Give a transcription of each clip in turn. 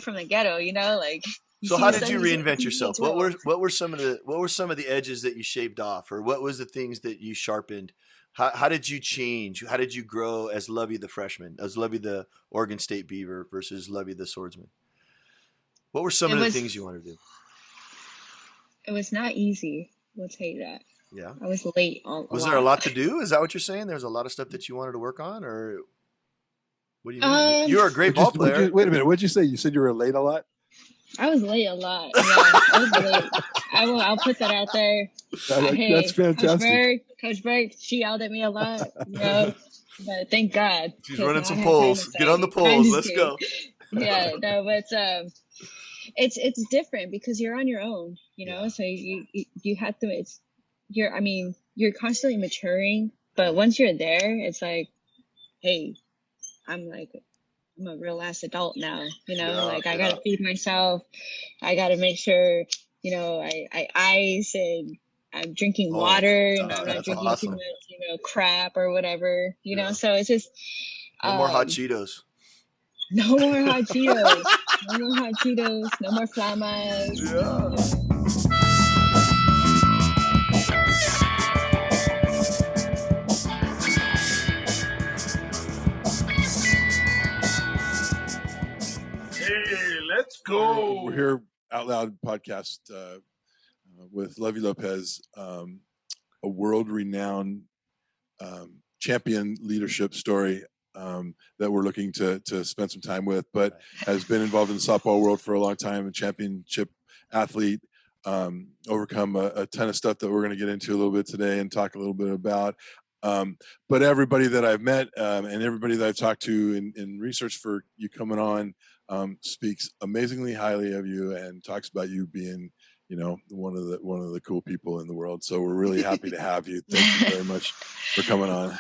from the ghetto, you know, like. So how did you reinvent yourself? What were some of the edges that you shaved off, or what was the things that you sharpened? How did you change? How did you grow as Lovie the freshman, as Lovie the Oregon State Beaver versus Lovie the swordsman? What were some of the things you wanted to do? It was not easy. We'll tell you that. Yeah. I was late. Was there a lot to do? Is that what you're saying? There's a lot of stuff that you wanted to work on, or what do you mean? You're a great ball player. Wait a minute. What'd you say? You said you were late a lot? I was late a lot. Yeah, I was late. I'll put that out there. Hey, that's fantastic. Coach Berg, she yelled at me a lot. You know, but thank God. She's running some polls. Get on the polls. Let's go. Yeah, no, but it's different because you're on your own. You know, so you have to. You're constantly maturing, but once you're there, it's like, hey, I'm a real ass adult now, you know, I gotta feed myself. I gotta make sure, you know, I ice and I'm drinking water and I'm not drinking too much, you know, crap or whatever, you know, so it's just. No more hot Cheetos. No more hot Cheetos. No more hot Cheetos. No more flamas. Yeah. Let's go. We're here, Out Loud podcast with Lovie LOPEZ, a world-renowned champion leadership story that we're looking to spend some time with, but has been involved in the softball world for a long time, a championship athlete, overcome a ton of stuff that we're going to get into a little bit today and talk a little bit about. But everybody that I've met and everybody that I've talked to in research for you coming on speaks amazingly highly of you and talks about you being, you know, one of the cool people in the world. So we're really happy to have you. Thank you very much for coming on.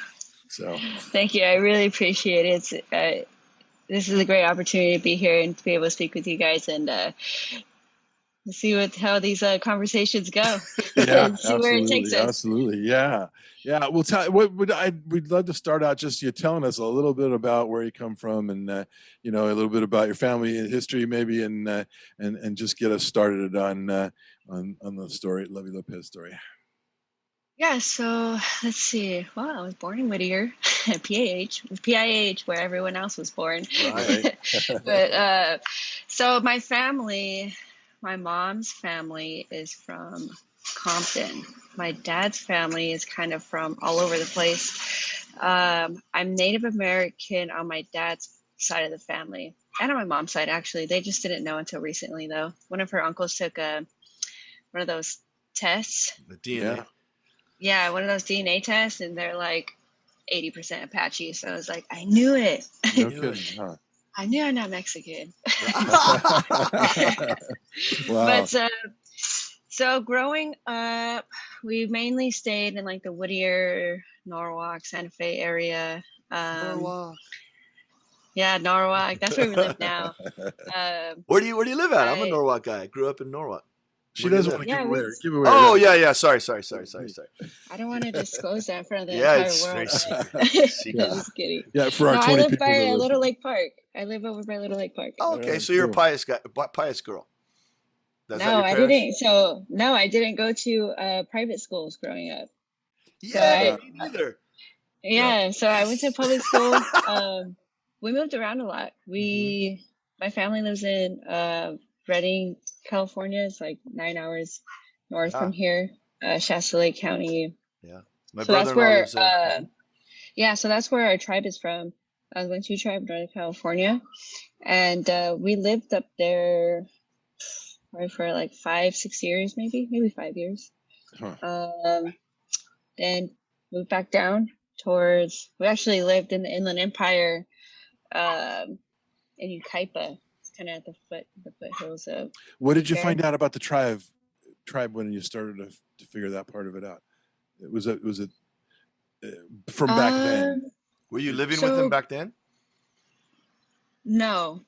So thank you. I really appreciate it. This is a great opportunity to be here and to be able to speak with you guys and see how these conversations go. Yeah, see where it takes us. Absolutely. Yeah. Well, we'd love to start out just you telling us a little bit about where you come from and you know, a little bit about your family and history maybe and just get us started on the story, Lovie LOPEZ story. Yeah, so let's see. Well, I was born in Whittier, PIH, where everyone else was born. Right. But so my family, my mom's family is from Compton. My dad's family is kind of from all over the place. I'm Native American on my dad's side of the family and on my mom's side, actually. They just didn't know until recently, though. One of her uncles took one of those tests. The DNA. Yeah, one of those DNA tests, and they're like 80% Apache. So I was like, I knew it. No kidding, huh? I knew I'm not Mexican. Wow. But so growing up, we mainly stayed in like the Whittier, Norwalk, Santa Fe area. Norwalk. Yeah, Norwalk. That's where we live now. Where do you live at? I'm a Norwalk guy. I grew up in Norwalk. She doesn't want to give away. Oh, yeah. Sorry. I don't want to disclose that in front of the entire world. Just kidding. Yeah, for our 20 I live people. by Little Lake Park. I live over by Little Lake Park. Oh, okay, so you're a pious girl. I didn't. So no, I didn't go to private schools growing up. Yeah, me neither. Yeah, so I went to public school. We moved around a lot. My family lives in Redding, California. It's like 9 hours north from here, Shasta Lake County. Yeah, my brother-in-law lives there. So that's where our tribe is from. I went to tribe, Northern California, and we lived up there probably for like 5-6 years, maybe 5 years. Then moved back down towards. We actually lived in the Inland Empire, in Yucaipa. Kind of at the foothills of. What did you find out about the tribe when you started to figure that part of it out? Was it from back then? Were you living with them back then? No,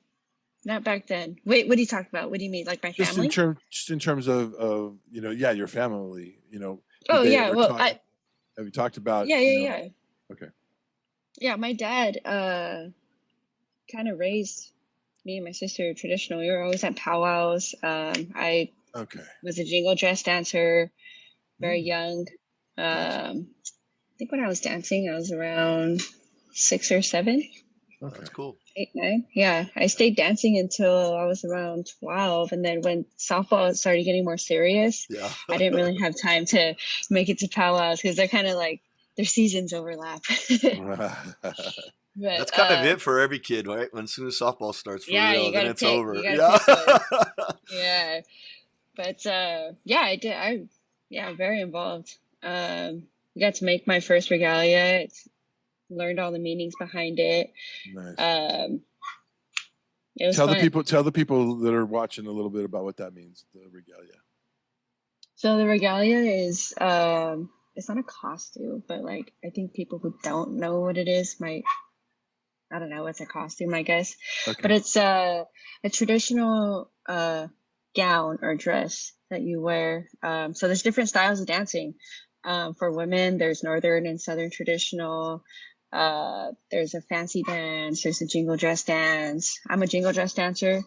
not back then. Wait, what are you talking about? What do you mean, like my family? Just in terms of you know, your family. You know. Oh yeah, have you talked about? Yeah. Okay. Yeah, my dad kind of raised me and my sister are traditional. We were always at powwows. I was a jingle dress dancer, very young. I think when I was dancing, I was around 6 or 7. Okay. That's cool. 8, 9. Yeah, I stayed dancing until I was around 12, and then when softball started getting more serious, I didn't really have time to make it to powwows because they're kind of like their seasons overlap. But, that's kind of it for every kid, right? When soon as softball starts for real, then it's over. Yeah. But I did. I'm very involved. Got to make my first regalia. Learned all the meanings behind it. Nice. It was tell fun. the people that are watching a little bit about what that means, the regalia. So the regalia is it's not a costume, but like I think people who don't know what it is might, I don't know, it's a costume, I guess. Okay. But it's a traditional gown or dress that you wear. So there's different styles of dancing. For women, there's northern and southern traditional. There's a fancy dance. There's a jingle dress dance. I'm a jingle dress dancer.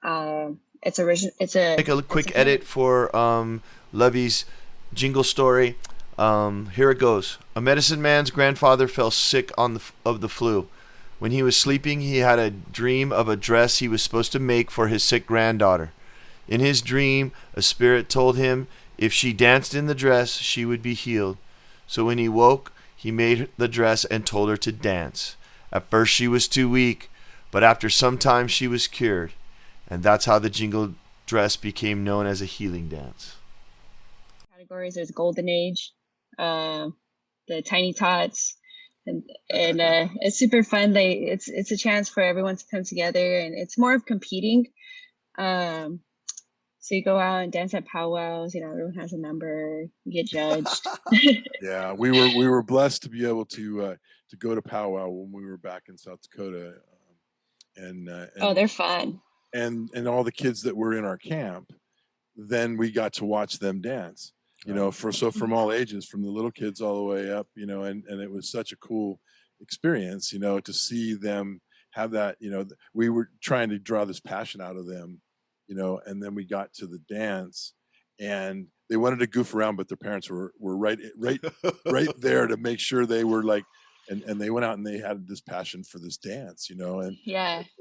Make a quick edit for Lovie's jingle story. Here it goes. A medicine man's grandfather fell sick of the flu. When he was sleeping, he had a dream of a dress he was supposed to make for his sick granddaughter. In his dream, a spirit told him if she danced in the dress, she would be healed. So when he woke, he made the dress and told her to dance. At first she was too weak, but after some time she was cured. And that's how the jingle dress became known as a healing dance. Categories, there's Golden Age, the Tiny Tots, and it's super fun. It's a chance for everyone to come together, and it's more of competing. So you go out and dance at powwows. Everyone has a number. You get judged. Yeah, we were blessed to be able to go to powwow when we were back in South Dakota, and they're fun. And all the kids that were in our camp, then we got to watch them dance. From all ages, from the little kids all the way up. And it was such a cool experience. To see them have that. We were trying to draw this passion out of them. And then we got to the dance, and they wanted to goof around, but their parents were right there to make sure they were like, and they went out and they had this passion for this dance, and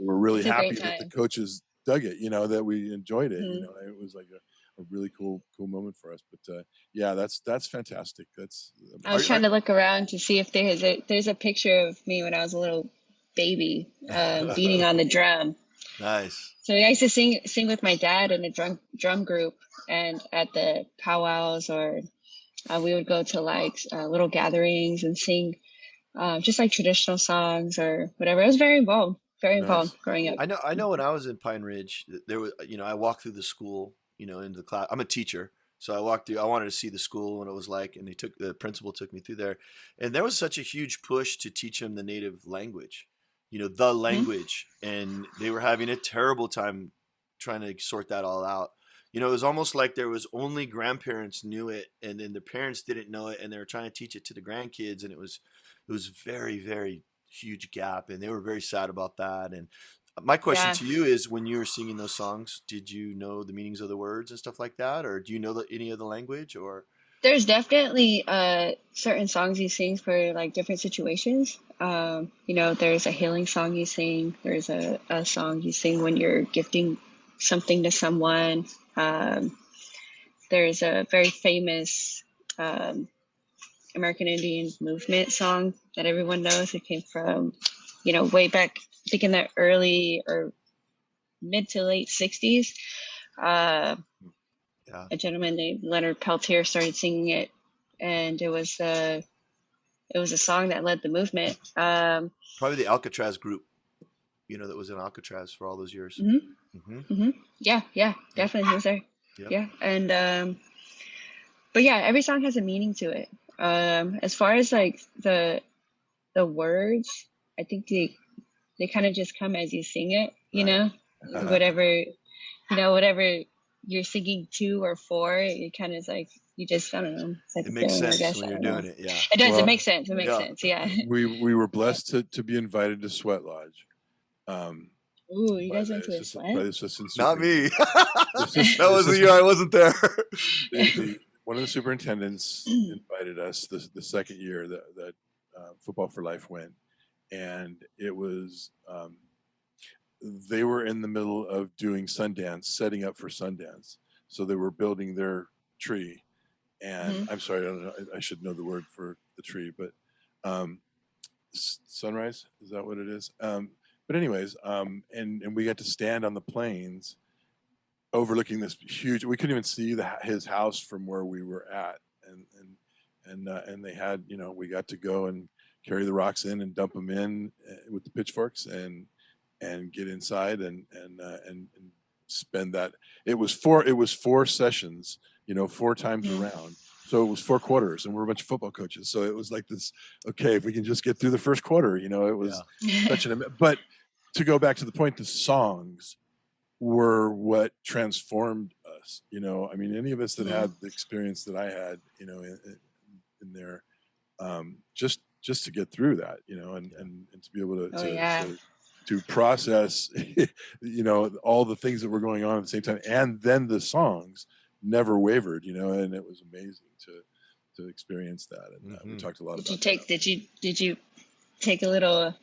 we're really happy that the coaches dug it, that we enjoyed it. Mm-hmm. It was like a really cool moment for us. But that's fantastic. I was trying to look around to see if there's a picture of me when I was a little baby beating on the drum. Nice. So I used to sing with my dad in a drum group, and at the powwows, or we would go to like little gatherings and sing just like traditional songs or whatever. I was very involved growing up. I know when I was in Pine Ridge, there was, I walked through the school, into the class. I'm a teacher. So I walked through, I wanted to see the school and what it was like. And the principal took me through there, and there was such a huge push to teach them the native language. The language, and they were having a terrible time trying to sort that all out. It was almost like there was only grandparents knew it, and then the parents didn't know it, and they were trying to teach it to the grandkids, and it was very, very huge gap, and they were very sad about that. And my question to you is, when you were singing those songs, did you know the meanings of the words and stuff like that, or do you know any of the language? Or there's definitely certain songs you sing for like different situations. There's a healing song you sing. There's a song you sing when you're gifting something to someone. There's a very famous American Indian movement song that everyone knows. It came from, way back, I think in the early or mid to late 60s. A gentleman named Leonard Peltier started singing it, and it was a song that led the movement. Probably the Alcatraz group, that was in Alcatraz for all those years. Mm-hmm. Mm-hmm. Mm-hmm. Yeah, definitely he was there. Yep. Yeah, and but yeah, every song has a meaning to it. As far as like the words, I think they kind of just come as you sing it. Whatever you're singing to or for, it kind of is like, you just, I don't know. It's like it makes sense when you're doing it. Yeah, it does. It makes sense. It makes sense. Yeah. We were blessed to be invited to Sweat Lodge. Ooh, you by guys the went to a assistant, by the sweat? assistant Not me. assistant, That was the year I wasn't there. one of the superintendents invited us the second year that Football for Life went, and it was they were in the middle of doing Sundance, setting up for Sundance, so they were building their tree, and I'm sorry, I don't know, I should know the word for the tree, but sunrise, is that what it is? But anyways, and we got to stand on the plains overlooking this huge. We couldn't even see his house from where we were at, and they had, you know, we got to go and carry the rocks in and dump them in with the pitchforks and get inside and spend that. It was four sessions, you know, 4 times around. So it was 4 quarters, and we're a bunch of football coaches. So it was like this. Okay, if we can just get through the first quarter, you know, it was such an. But to go back to the point, the songs were what transformed us. You know, I mean, any of us that had the experience that I had, you know, in there, just to get through that, you know, and to be able to process, you know, all the things that were going on at the same time, and then the songs never wavered, you know, and it was amazing to experience that. And we talked a lot about that. Did you take a little,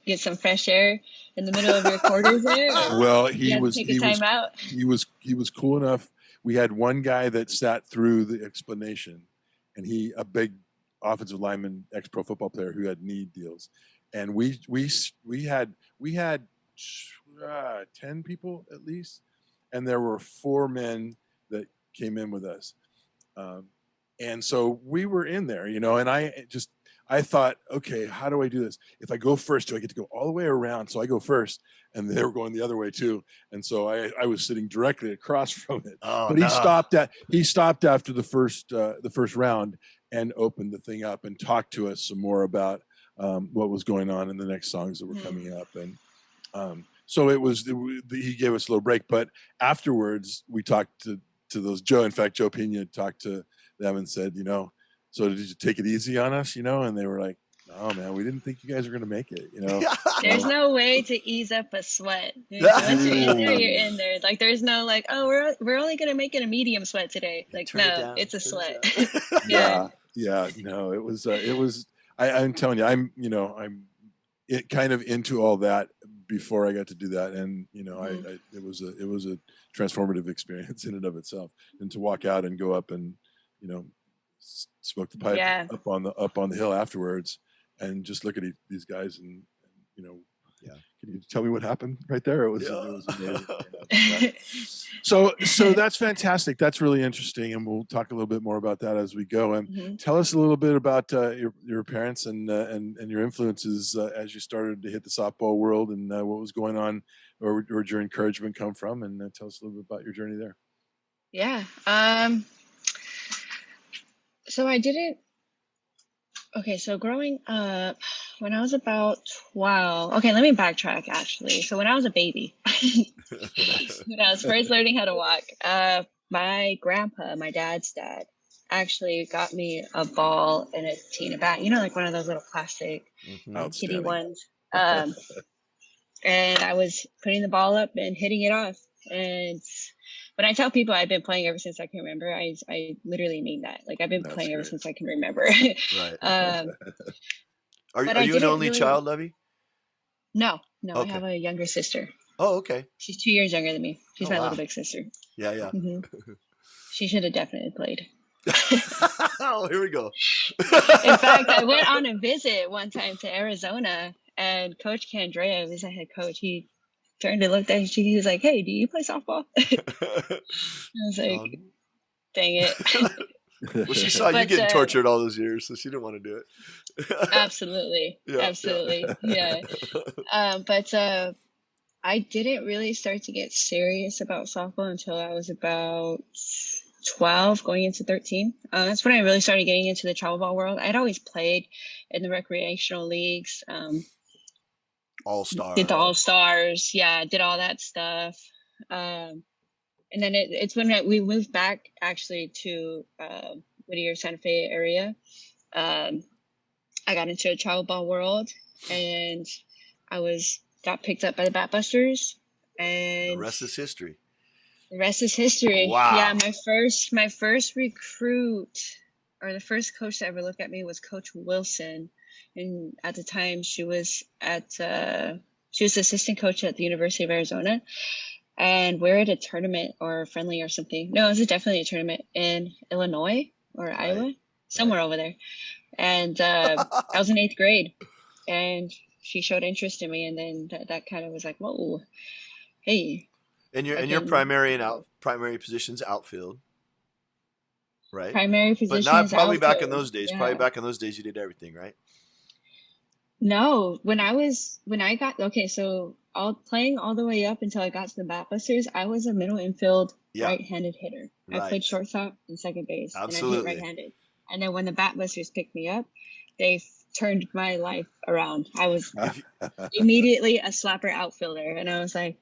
get some fresh air in the middle of your quarters there? Well, he was cool enough. We had one guy that sat through the explanation, and a big offensive lineman, ex-pro football player who had knee deals, and we had 10 people at least, and there were 4 men that came in with us, and so we were in there, you know, and I thought, okay, how do I do this? If I go first, do I get to go all the way around? So I go first, and they were going the other way too. And so I was sitting directly across from it. But he stopped after the first round and opened the thing up and talked to us some more about what was going on in the next songs that were coming up. And so he gave us a little break. But afterwards, we talked to those Joe. In fact, Joe Pena talked to them and said, you know, so did you take it easy on us, you know? And they were like, no, man, we didn't think you guys were going to make it, you know? There's no way to ease up a sweat. Once you're in there, you're in there. Like, there's no like, oh, we're only going to make it a medium sweat today. Like, no, it's a sweat. No, it was, I'm telling you, I'm kind of into all that before I got to do that. And, you know, it was a transformative experience in and of itself. And to walk out and go up and, you know, smoke the pipe up on the hill afterwards, and just look at these guys, and you know, can you tell me what happened right there? It was amazing. So that's fantastic. That's really interesting, and we'll talk a little bit more about that as we go. And tell us a little bit about your parents and your influences as you started to hit the softball world, and what was going on, or where did your encouragement come from, and tell us a little bit about your journey there. Yeah. So so growing up, when I was about 12, okay, let me backtrack actually. So when I was a baby, when I was first learning how to walk, my grandpa, my dad's dad, actually got me a ball and a Tina bat, you know, like one of those little plastic kitty ones. And I was putting the ball up and hitting it off. And when I tell people I've been playing ever since I can remember, I literally mean that. Like, I've been playing ever since I can remember. Right. Are you an only child, Lovie? No, Okay. I have a younger sister. Oh, okay. She's 2 years younger than me. She's my little big sister. Yeah. She should have definitely played. Oh, here we go. In fact, I went on a visit one time to Arizona, and Coach Candrea was the head coach. He turned and looked at me. He was like, "Hey, do you play softball?" I was like, "Dang it." Well, she saw you getting tortured all those years, so she didn't want to do it. Absolutely. Yeah. But I didn't really start to get serious about softball until I was about 12, going into 13. That's when I really started getting into the travel ball world. I'd always played in the recreational leagues. All-Stars. Did the All-Stars. Yeah, did all that stuff. And then it's when we moved back actually to Whittier, Santa Fe area. I got into a travel ball world, and I was got picked up by the Batbusters, The and rest is history. the rest is history. Wow. Yeah, my first recruit, or the first coach that ever looked at me, was Coach Wilson, and at the time she was assistant coach at the University of Arizona, and we're at a tournament or a friendly or something. No, it was definitely a tournament in Illinois or Iowa, somewhere over there, and I was in 8th grade, and she showed interest in me, and then that kind of was like, whoa, hey. And your primary position's outfield, right? Primary position, but not is probably outfield. back in those days. Yeah. Probably back in those days, you did everything, right? No, so playing all the way up until I got to the Batbusters, I was a middle infield right-handed hitter. Right. I played shortstop and second base, Absolutely. and I hit right-handed. And then when the Batbusters picked me up, they turned my life around. I was immediately a slapper outfielder, and I was like,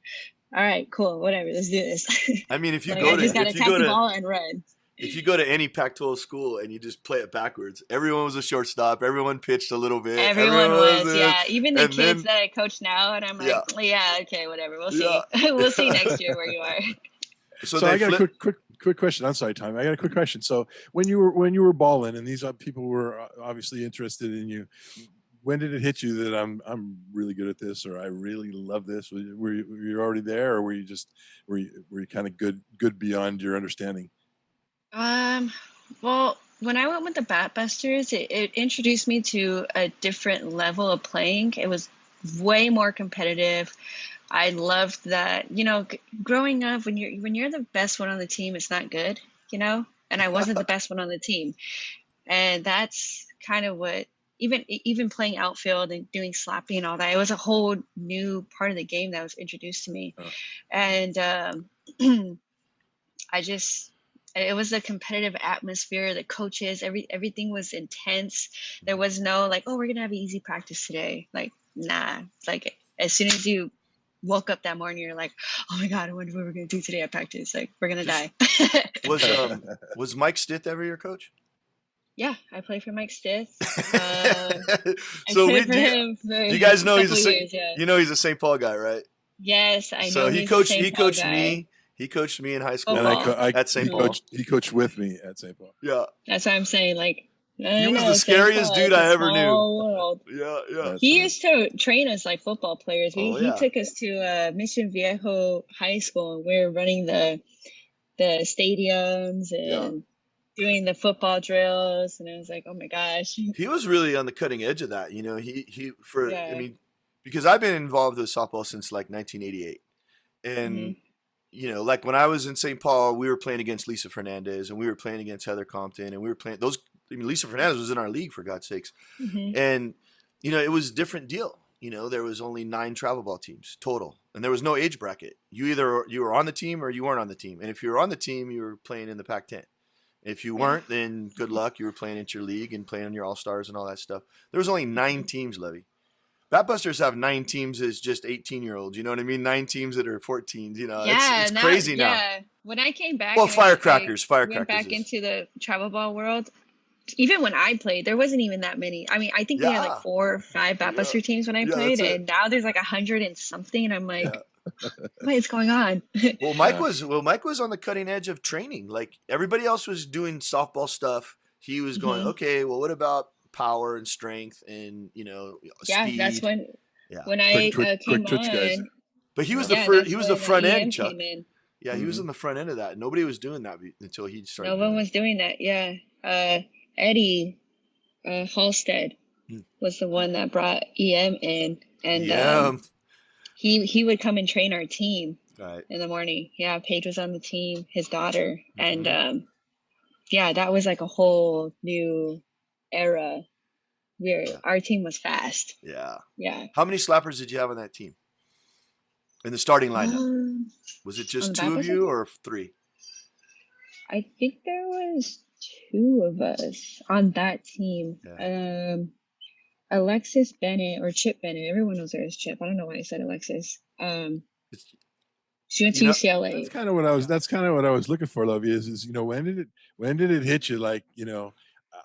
all right, cool, whatever, let's do this. I mean, if you like, go I to just gotta tap the ball and run. If you go to any Pac-12 school and you just play it backwards, everyone was a shortstop. Everyone pitched a little bit. Everyone was, yeah. Even the kids that I coach now, and I'm like, yeah okay, whatever. We'll see. We'll see next year where you are. So I got a quick question. I'm sorry, Tom. I got a quick question. So when you were balling, and these people were obviously interested in you, when did it hit you that I'm really good at this, or I really love this? Were you already there, or were you kind of good beyond your understanding? Well, when I went with the Batbusters, it introduced me to a different level of playing. It was way more competitive. I loved that, growing up, when you're the best one on the team, it's not good, and I wasn't the best one on the team. And that's kind of what, even playing outfield and doing slapping and all that, it was a whole new part of the game that was introduced to me. Oh. And it was a competitive atmosphere. The coaches, everything was intense. There was no like, oh, we're gonna have an easy practice today. Like, nah. Like, as soon as you woke up that morning, you're like, oh my god, I wonder what we're gonna do today at practice. Like, we're gonna die. Was Mike Stith ever your coach? Yeah, I played for Mike Stith. So you guys know he's a St. Paul guy, right? Yes, I know. So he coached me. He coached me in high school at St. Paul. He coached with me at St. Paul. Yeah. That's what I'm saying. Like, he was the scariest dude I ever knew. World. Yeah. He used to train us like football players. He took us to Mission Viejo High School, and we were running the stadiums and doing the football drills. And I was like, oh my gosh. He was really on the cutting edge of that. I mean, because I've been involved with softball since like 1988, and. Like when I was in St. Paul, we were playing against Lisa Fernandez, and we were playing against Heather Compton, and we were playing Lisa Fernandez was in our league, for God's sakes. Mm-hmm. And, it was a different deal. There was only 9 travel ball teams total, and there was no age bracket. You were on the team or you weren't on the team. And if you were on the team, you were playing in the Pac-10. If you weren't, then good luck. You were playing at your league and playing on your all-stars and all that stuff. There was only 9 teams, Levy. Batbusters have 9 teams as just 18-year-olds. You know what I mean? 9 teams that are 14s. It's crazy now. Yeah. When I came back, firecrackers. Went back into the travel ball world. Even when I played, there wasn't even that many. I mean, I think we had like 4 or 5 Batbuster teams when I played, and now there's like 100 and something. And I'm like, what is going on? Well, Mike was on the cutting edge of training. Like everybody else was doing softball stuff. He was going, okay, well, what about power and strength and speed. That's when I came on. Guys. But he was the front end, Chuck. Yeah, he was on the front end of that. Nobody was doing that until he started. No one was doing that. Yeah, Eddie Halstead was the one that brought EM in, and he would come and train our team in the morning. Yeah, Paige was on the team, his daughter, and that was like a whole new era where our team was fast. Yeah. How many slappers did you have on that team? In the starting lineup? Was it just 2 of you or 3? I think there was 2 of us on that team. Yeah. Alexis Bennett or Chip Bennett. Everyone knows her as Chip. I don't know why I said Alexis. She went to UCLA. That's kind of what I was looking for, Lovie, is when did it hit you? Like,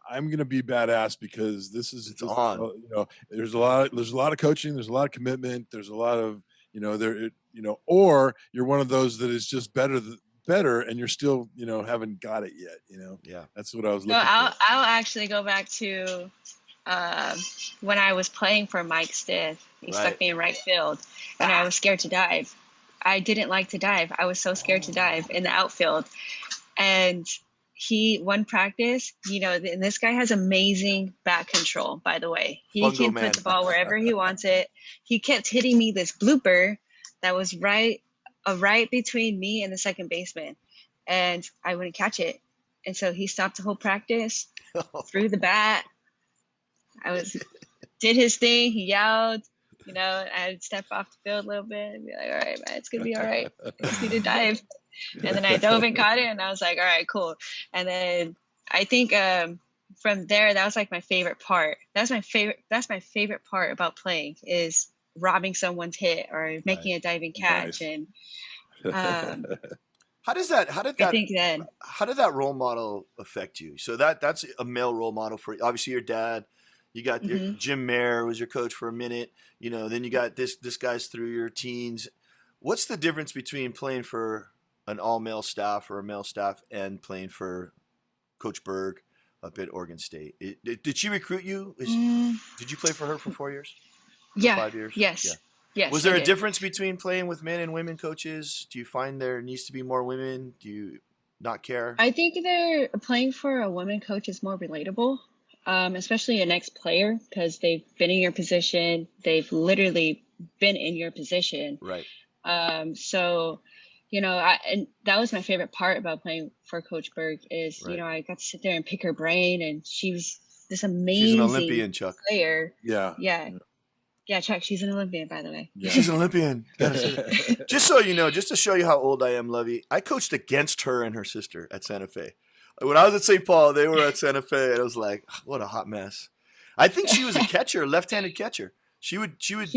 I'm going to be badass because It's on. you know, there's a lot of coaching, there's a lot of commitment, there's a lot of, you know, or you're one of those that is just better and you're still, you know, haven't got it yet, you know. Yeah. That's what I was No, looking for. I'll actually go back to when I was playing for Mike Stith. He stuck me in right field, and I was scared to dive. I didn't like to dive. I was so scared to dive in the outfield. And one practice, you know, and this guy has amazing bat control, by the way. He can put the ball wherever he wants it. He kept hitting me this blooper that was right between me and the second baseman, and I wouldn't catch it. And so he stopped the whole practice, threw the bat. Did his thing. He yelled. You know, I'd step off the field a little bit and be like, all right, man, it's going to be all right. I just need to dive. And then I dove and caught it, and I was like, all right, cool. And then I think from there, that was like my favorite part. That's my favorite part about playing is robbing someone's hit or making a diving catch. Nice. And how did that role model affect you? So that's a male role model for obviously your dad. You got Jim Mayer was your coach for a minute, you know, then you got this guy's through your teens. What's the difference between playing for an all male staff or a male staff and playing for Coach Berg up at Oregon State? Did she recruit you? Did you play for her for 4 years? Yeah. 5 years? Yes. Yeah. Yes. Was there a difference between playing with men and women coaches? Do you find there needs to be more women? Do you not care? I think playing for a woman coach is more relatable. Especially an ex-player, because they've been in your position. They've literally been in your position. Right. So, you know, and that was my favorite part about playing for Coach Berg is, you know, I got to sit there and pick her brain, and she was this amazing she's an Olympian, Chuck. player. Yeah. Yeah, Chuck, she's an Olympian, by the way. Yeah. She's an Olympian. Just so you know, just to show you how old I am, Lovie, I coached against her and her sister at Santa Fe. When I was at St. Paul, they were at Santa Fe, and I was like, what a hot mess. I think she was a catcher, left-handed catcher. She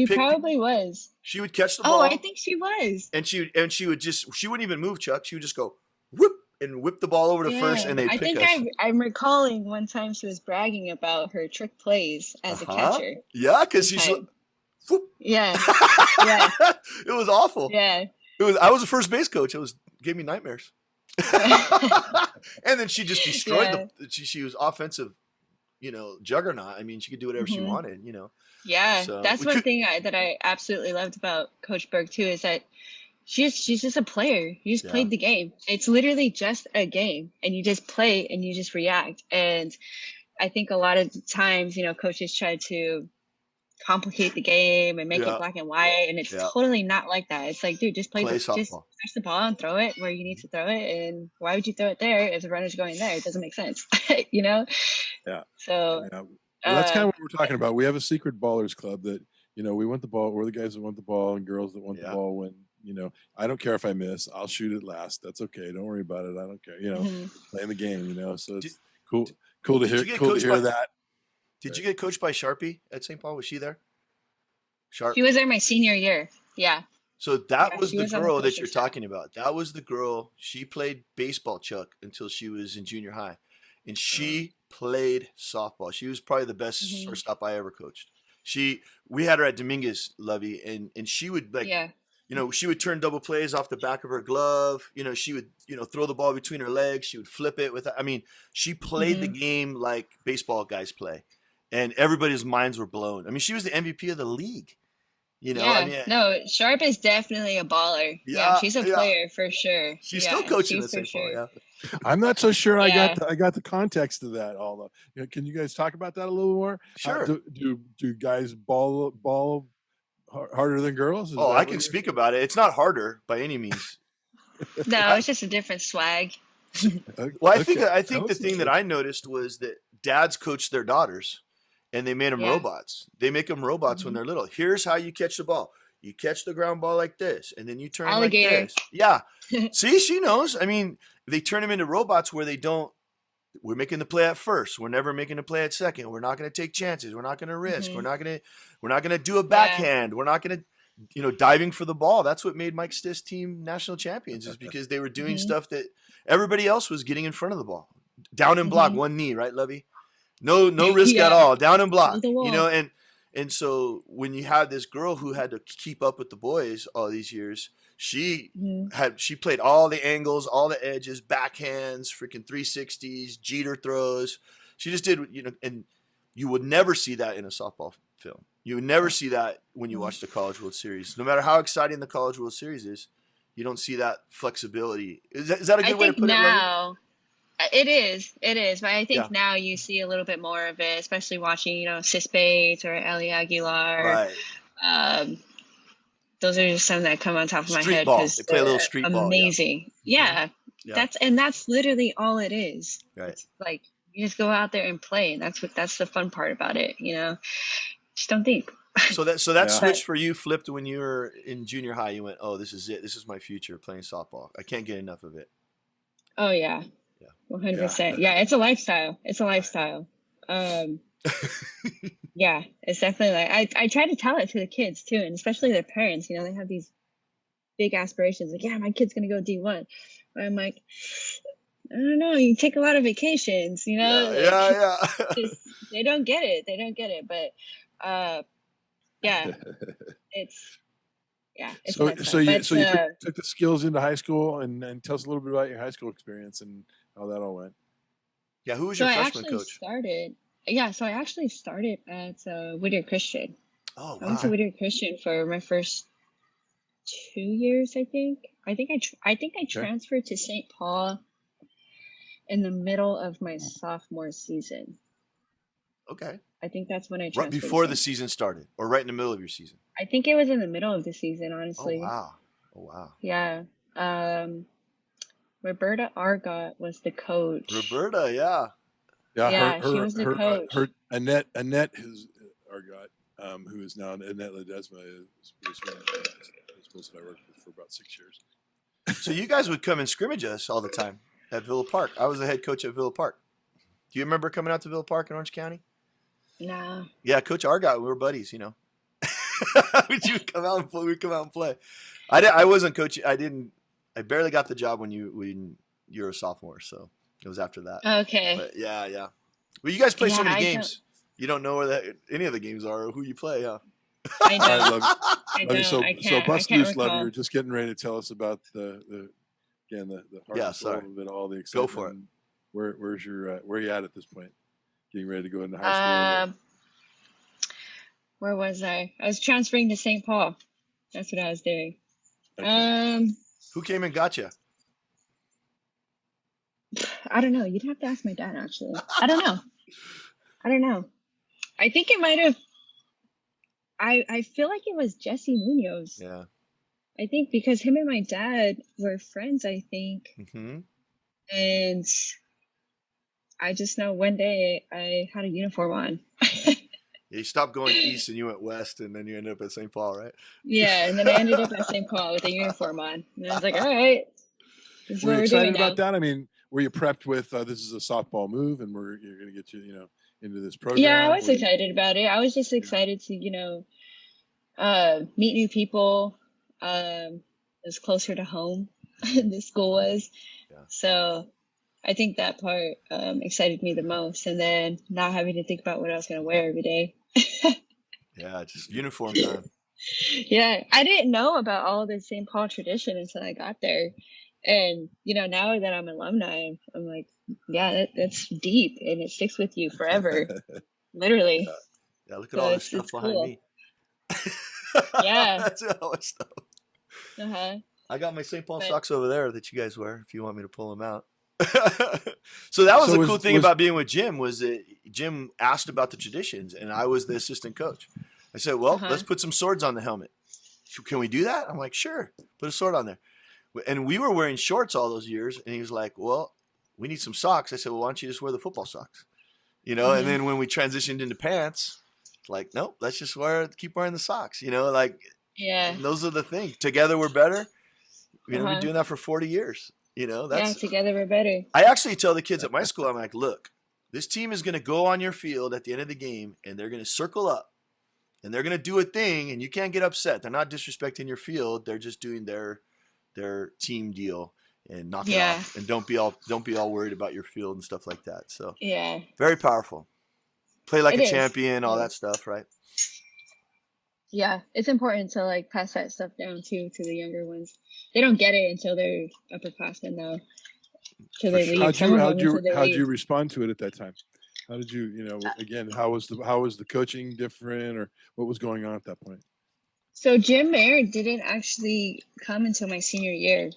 probably was. She would catch the ball. Oh, I think she was. And she wouldn't even move, Chuck. She would just go whoop and whip the ball over to first, and they'd pick us. I'm recalling one time she was bragging about her trick plays as a catcher. Yeah, because she's whoop. Yeah. Yeah. It was awful. Yeah. I was a first base coach. Gave me nightmares. And then she just destroyed she was offensive, you know, juggernaut. I mean, she could do whatever she wanted, you know. Yeah, so that's one thing that I absolutely loved about Coach Berg too, is that she's just a player. You just played the game. It's literally just a game, and you just play and you just react. And I think a lot of times, you know, coaches try to complicate the game and make it black and white, and it's totally not like that. It's like, dude, just play just catch the ball and throw it where you need to throw it. And why would you throw it there if the runner's going there? It doesn't make sense. You know. Yeah. So well, that's kind of what we're talking about. We have a secret ballers club that, you know, we want the ball. We're the guys that want the ball and girls that want the ball. When, you know, I don't care if I miss, I'll shoot it last. That's okay. Don't worry about it. I don't care. You know, playing the game, you know, so it's cool to hear that. Did you get coached by Sharpie at St. Paul? Was she there? She was there my senior year. Yeah. So that was the girl that you're talking about. That was the girl. She played baseball, Chuck, until she was in junior high. And she played softball. She was probably the best shortstop I ever coached. We had her at Dominguez, Lovie, and she would you know, she would turn double plays off the back of her glove. You know, she would, you know, throw the ball between her legs. She would flip it I mean, she played the game like baseball guys play. And everybody's minds were blown. I mean, she was the MVP of the league. You know, I mean, no, Sharp is definitely a baller. Yeah, she's a player for sure. She's still coaching at St. Paul. Yeah. I'm not so sure I got the context of that. Although, you know, can you guys talk about that a little more? Sure. Do guys ball harder than girls? I can speak about it. It's not harder by any means. No, it's just a different swag. Well, I think the thing that I noticed was that dads coach their daughters. And they made them robots. They make them robots when they're little. Here's how you catch the ball. You catch the ground ball like this, and then you turn like this. Yeah. See, she knows. I mean, they turn them into robots where they don't. We're making the play at first. We're never making a play at second. We're not going to take chances. We're not going to risk. We're not going to do a backhand. We're not going to, you know, diving for the ball. That's what made Mike Stith's team national champions, is because they were doing stuff that everybody else was getting in front of the ball. Down and block, one knee, right, Lovie? No risk at Yeah. all. Down and block. The wall. And so when you had this girl who had to keep up with the boys all these years, she played all the angles, all the edges, backhands, freaking 360s, Jeter throws. She just did, and you would never see that in a softball film. You would never see that when you watch the College World Series. No matter how exciting the College World Series is, you don't see that flexibility. Is that a good way to put it? Now, it is. But I think now you see a little bit more of it, especially watching, Sis Bates or Ellie Aguilar. Right. Those are just some that come on top of my head. Ball. They play a little street ball. Amazing. Yeah. That's literally all it is. Right. It's like you just go out there and play, and that's the fun part about it. Just don't think. So that switch for you flipped when you were in junior high. You went, oh, this is it. This is my future, playing softball. I can't get enough of it. Oh yeah. 100%. Yeah, it's a lifestyle. Yeah, it's definitely like I try to tell it to the kids too, and especially their parents. They have these big aspirations, like, yeah, my kid's gonna go D1. But I'm like, I don't know. You take a lot of vacations, Yeah. They don't get it. But yeah, it's so you took the skills into high school, and tell us a little bit about your high school experience and how that all went. Yeah, who was your freshman coach? So I actually started at Whittier Christian. Oh, wow. I went to Whittier Christian for my first 2 years, I think. I think I transferred to St. Paul in the middle of my sophomore season. Okay. I think that's when I transferred. Right before the season started, or right in the middle of your season? I think it was in the middle of the season, honestly. Oh, wow. Yeah. Roberta Argot was the coach. Roberta, yeah. Yeah, she was the coach. Her Annette Argot, who is now Annette Ledesma, is the person I worked with for about 6 years. So you guys would come and scrimmage us all the time at Villa Park. I was the head coach at Villa Park. Do you remember coming out to Villa Park in Orange County? No. Yeah, Coach Argot, we were buddies, Would you come out and play? We'd come out and play. I wasn't coaching. I barely got the job when you were a sophomore, so it was after that. Okay. But yeah. Well, you guys play so many games. You don't know where any of the games are or who you play, huh? I know. I love you. So bust loose, Lovie. You're just getting ready to tell us about the heart and soul of it, all the excitement. Go for it. Where are you at this point? Getting ready to go into high school? Where was I? I was transferring to St. Paul. That's what I was doing. Okay. Who came and got you? I don't know. You'd have to ask my dad, actually. I don't know. I think it might have. I feel like it was Jesse Munoz. Yeah. I think because him and my dad were friends, I think. Mm-hmm. And I just know one day I had a uniform on. You stopped going east and you went west, and then you ended up at St. Paul, right? Yeah, and then I ended up at St. Paul with a uniform on. And I was like, all right. This is were what you we're doing excited about now. that? I mean, were you prepped with this is a softball move, and you're going to get you, into this program? Yeah, I was excited about it. I was just excited to, meet new people. It was closer to home. The school was. Yeah. So I think that part excited me the most. And then not having to think about what I was going to wear every day. Yeah, just uniform time. Yeah, I didn't know about all the St. Paul tradition until I got there. And, now that I'm an alumni, I'm like, yeah, that's deep and it sticks with you forever. Literally. Yeah, look at all this stuff behind me. Yeah. That's all this stuff. Uh-huh. I got my St. Paul socks over there that you guys wear if you want me to pull them out. So that was the cool thing about being with Jim was that Jim asked about the traditions and I was the assistant coach. I said, well, let's put some swords on the helmet. Can we do that? I'm like, sure. Put a sword on there. And we were wearing shorts all those years. And he was like, well, we need some socks. I said, well, why don't you just wear the football socks? And then when we transitioned into pants, like, nope, let's just keep wearing the socks, yeah. And those are the things. Together we're better. We've been doing that for 40 years. Together we're better. I actually tell the kids at my school, I'm like, look, this team is going to go on your field at the end of the game and they're going to circle up and they're going to do a thing and you can't get upset. They're not disrespecting your field. They're just doing their team deal and knock it off. And don't be all worried about your field and stuff like that. So yeah, very powerful. Play like It a is. champion, all It that is. stuff, right? Yeah, it's important to like pass that stuff down too to the younger ones. They don't get it until they're upperclassmen though. Till For they sure. leave. Some of them until they How'd you leave. respond to it at that time? How did you, again, how was the coaching different, or what was going on at that point? So Jim Mayer didn't actually come until my senior year.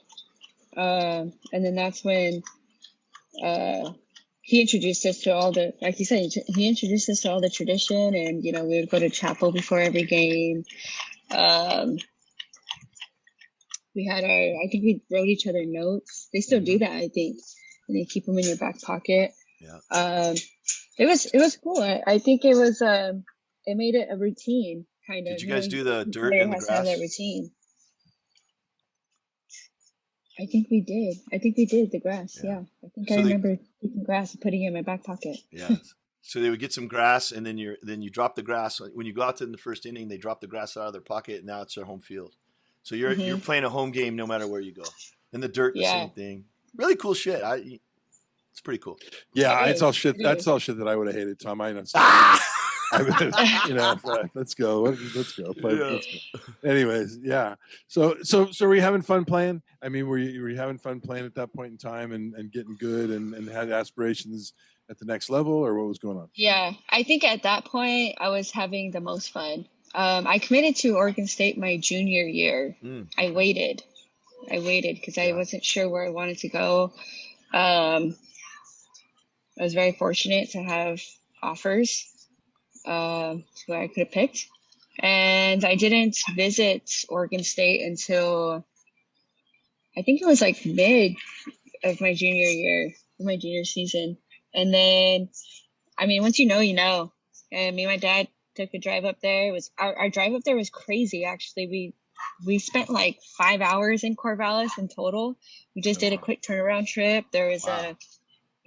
And then that's when he introduced us to all the, like you said, he introduced us to all the tradition, and we would go to chapel before every game. We had I think we wrote each other notes. They still do that, I think, and they keep them in your back pocket. Yeah. It was cool. I think it was it made it a routine kind of. Did you guys do the dirt Player and the has to have grass? that routine. I think we did the grass. Yeah. I think I remember taking grass and putting it in my back pocket. Yeah. So they would get some grass, and then you drop the grass. When you go out to in the first inning, they drop the grass out of their pocket, and now it's their home field. So you're playing a home game no matter where you go. And the dirt, the same thing. Really cool shit. It's pretty cool. Yeah, that's all shit that I would have hated, Tom. I understand. Let's go. Let's go. Let's go. Anyways, yeah. So were you having fun playing? I mean, were you having fun playing at that point in time and getting good and had aspirations at the next level, or what was going on? Yeah, I think at that point I was having the most fun. I committed to Oregon State my junior year. I waited because I wasn't sure where I wanted to go. I was very fortunate to have offers where I could have picked. And I didn't visit Oregon State until I think it was like mid of my junior year, my junior season. And then, I mean, once you know. And me and my dad took a drive up there. It was our drive up there was crazy. Actually, we spent like 5 hours in Corvallis in total. We just did a quick turnaround trip. There was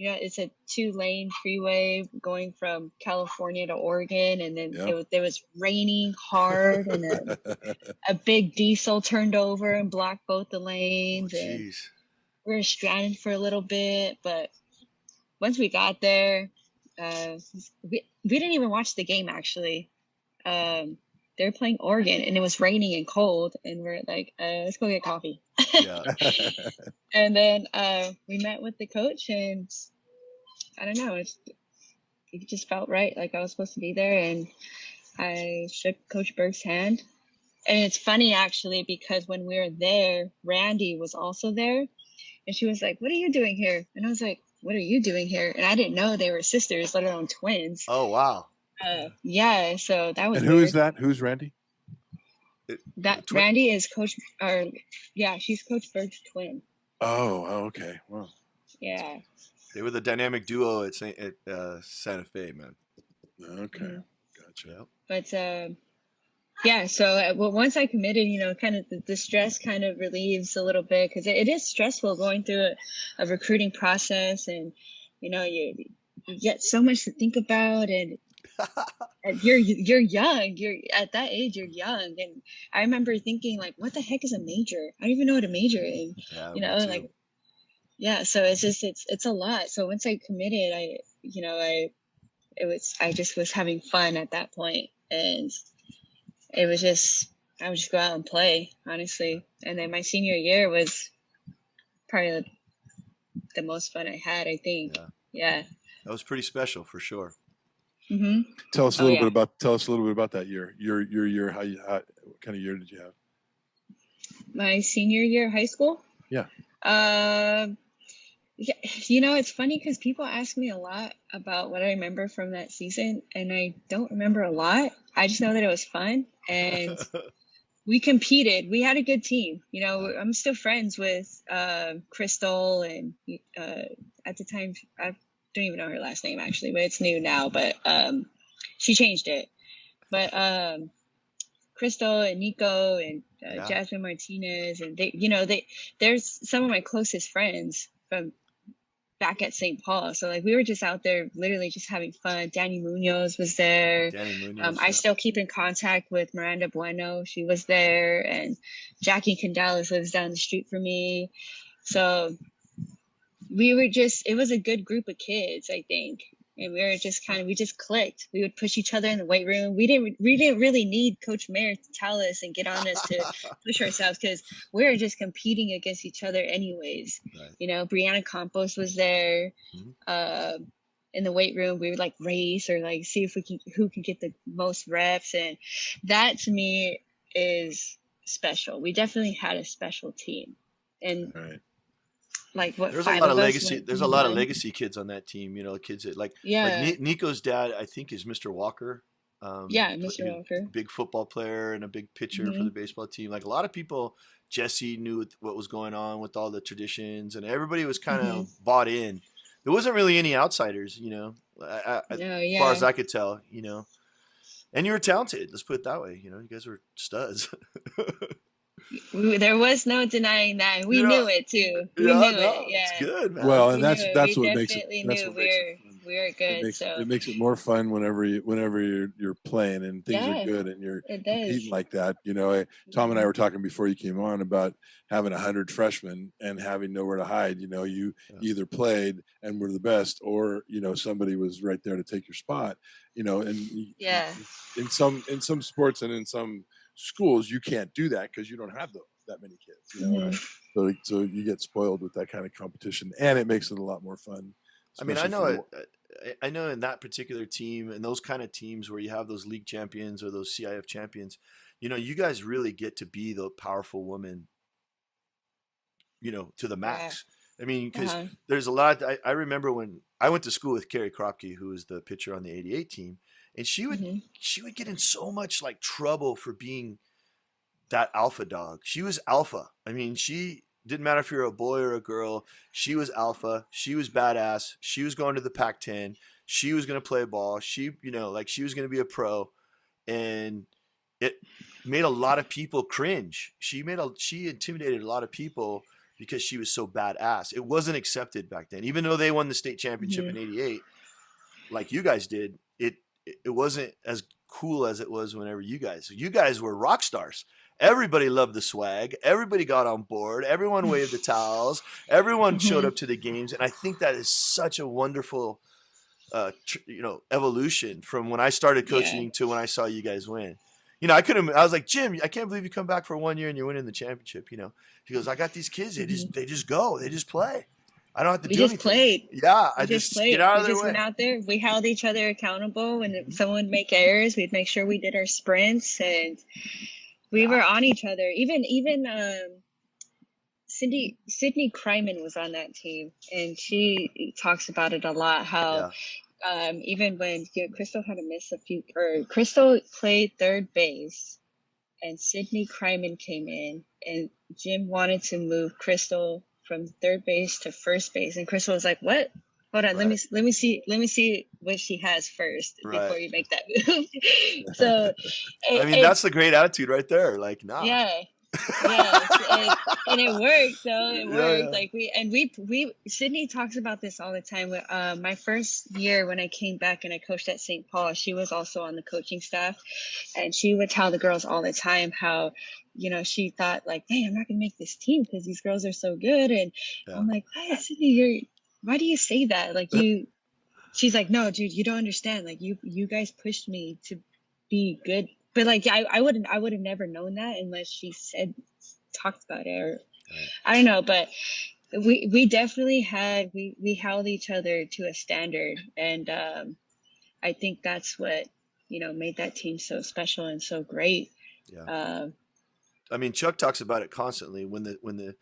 it's a 2-lane freeway going from California to Oregon, and then it was raining hard, and a big diesel turned over and blocked both the lanes, and we were stranded for a little bit. But once we got there, we didn't even watch the game actually. They were playing Oregon, and it was raining and cold, and we're like, let's go get coffee. Yeah. And then we met with the coach, and I don't know, it just felt right, like I was supposed to be there, and I shook Coach Berg's hand. And it's funny actually, because when we were there, Randy was also there, and she was like, "What are you doing here?" And I was like, "What are you doing here?" And I didn't know they were sisters, let alone twins. Oh wow. Yeah, so that was. And who is that? Who's Randy? Randy is Coach, she's Coach Berg's twin. Oh, okay. Wow. Yeah. They were the dynamic duo at Santa Fe, man. Okay, gotcha. But so once I committed, kind of the stress kind of relieves a little bit, because it is stressful going through a recruiting process, and you get so much to think about, and you're young. You're at that age. You're young, and I remember thinking like, "What the heck is a major? I don't even know what a major is." So it's just it's a lot. So once I committed, I just was having fun at that point, and it was just I would just go out and play, honestly. And then my senior year was probably the most fun I had, I think. Yeah. That was pretty special for sure. Mm-hmm. Tell us a little bit about that year. Your year. What kind of year did you have? My senior year of high school? Yeah. It's funny because people ask me a lot about what I remember from that season, and I don't remember a lot. I just know that it was fun, and we competed. We had a good team. I'm still friends with Crystal, and at the time, I don't even know her last name actually, but it's new now. But she changed it. But Crystal and Nico and Jasmine Martinez, and there's some of my closest friends from back at St. Paul. So like we were just out there literally just having fun. Danny Munoz was there. I still keep in contact with Miranda Bueno. She was there, and Jackie Candalis lives down the street from me. So we were it was a good group of kids, I think. and we just clicked. We would push each other in the weight room. We didn't really need Coach Mayer to tell us and get on us to push ourselves, because we were just competing against each other anyways. Right. You know, Brianna Campos was there. In the weight room, we would like race or like see if who can get the most reps, and that to me is special. We definitely had a special team, and like what there's five a lot of of us legacy. went There's a lot of one. legacy kids on that team. You know, kids that like Yeah. Nico's dad, I think, is Mr. Walker. Yeah, Mr. Walker. Big football player and a big pitcher for the baseball team. Like a lot of people, Jesse knew what was going on with all the traditions, and everybody was kind of bought in. There wasn't really any outsiders, you know, as far as I could tell, you know. And you were talented. Let's put it that way. You know, you guys were studs. There was no denying that. We knew it too. We knew it. Yeah, it's good, man. Well, and that's what makes it. That's what makes it fun. We were good. It makes it more fun whenever you're playing and things are good and you're competing like that. You know, Tom and I were talking before you came on about having 100 freshmen and having nowhere to hide. You know, you either played and were the best, or you know somebody was right there to take your spot. You know, and in some sports and in some schools you can't do that because you don't have that many kids. You know, so you get spoiled with that kind of competition, and it makes it a lot more fun. I mean, I know in that particular team and those kind of teams where you have those league champions or those CIF champions, you know, you guys really get to be the powerful woman, you know, to the max. I mean, because there's a lot. I remember when I went to school with Carrie Kropke, who was the pitcher on the '88 team, and she would get in so much like trouble for being that alpha dog. She was alpha. I mean, she didn't matter if you're a boy or a girl. She was alpha. She was badass. She was going to the Pac-10. She was going to play ball. She, you know, like she was going to be a pro, and it made a lot of people cringe. She intimidated a lot of people because she was so badass. It wasn't accepted back then, even though they won the state championship in '88, like you guys did. It wasn't as cool as it was whenever you guys were rock stars. Everybody loved the swag. Everybody got on board. Everyone waved the towels. Everyone showed up to the games. And I think that is such a wonderful, you know, evolution from when I started coaching to when I saw you guys win. You know, I was like, Jim, I can't believe you come back for 1 year and you're winning the championship. You know, he goes, I got these kids. They just go. They just play. I don't have to do anything. Played. Yeah, I just played. Get out of their way. Went out there. We held each other accountable. When someone would make errors, we'd make sure we did our sprints, and we were on each other. Even Sydney Kryman was on that team, and she talks about it a lot. How even when Crystal had to miss Crystal played third base, and Sydney Kryman came in, and Jim wanted to move Crystal from third base to first base, and Crystal was like, "What? Hold on, let me see what she has first before you make that move." So, I mean, that's the great attitude right there. Like, nah. Yeah, and it worked. So it worked. Like we Sydney talks about this all the time. My first year when I came back and I coached at St. Paul, she was also on the coaching staff, and she would tell the girls all the time how, you know, she thought like, "Hey, I'm not gonna make this team because these girls are so good." And I'm like, "Why, Sydney? Why do you say that? Like you?" She's like, "No, dude, you don't understand. Like you guys pushed me to be good." But like, I would have never known that unless she talked about it, or I don't know. But we definitely we held each other to a standard, and I think that's what, you know, made that team so special and so great. Yeah. I mean, Chuck talks about it constantly when the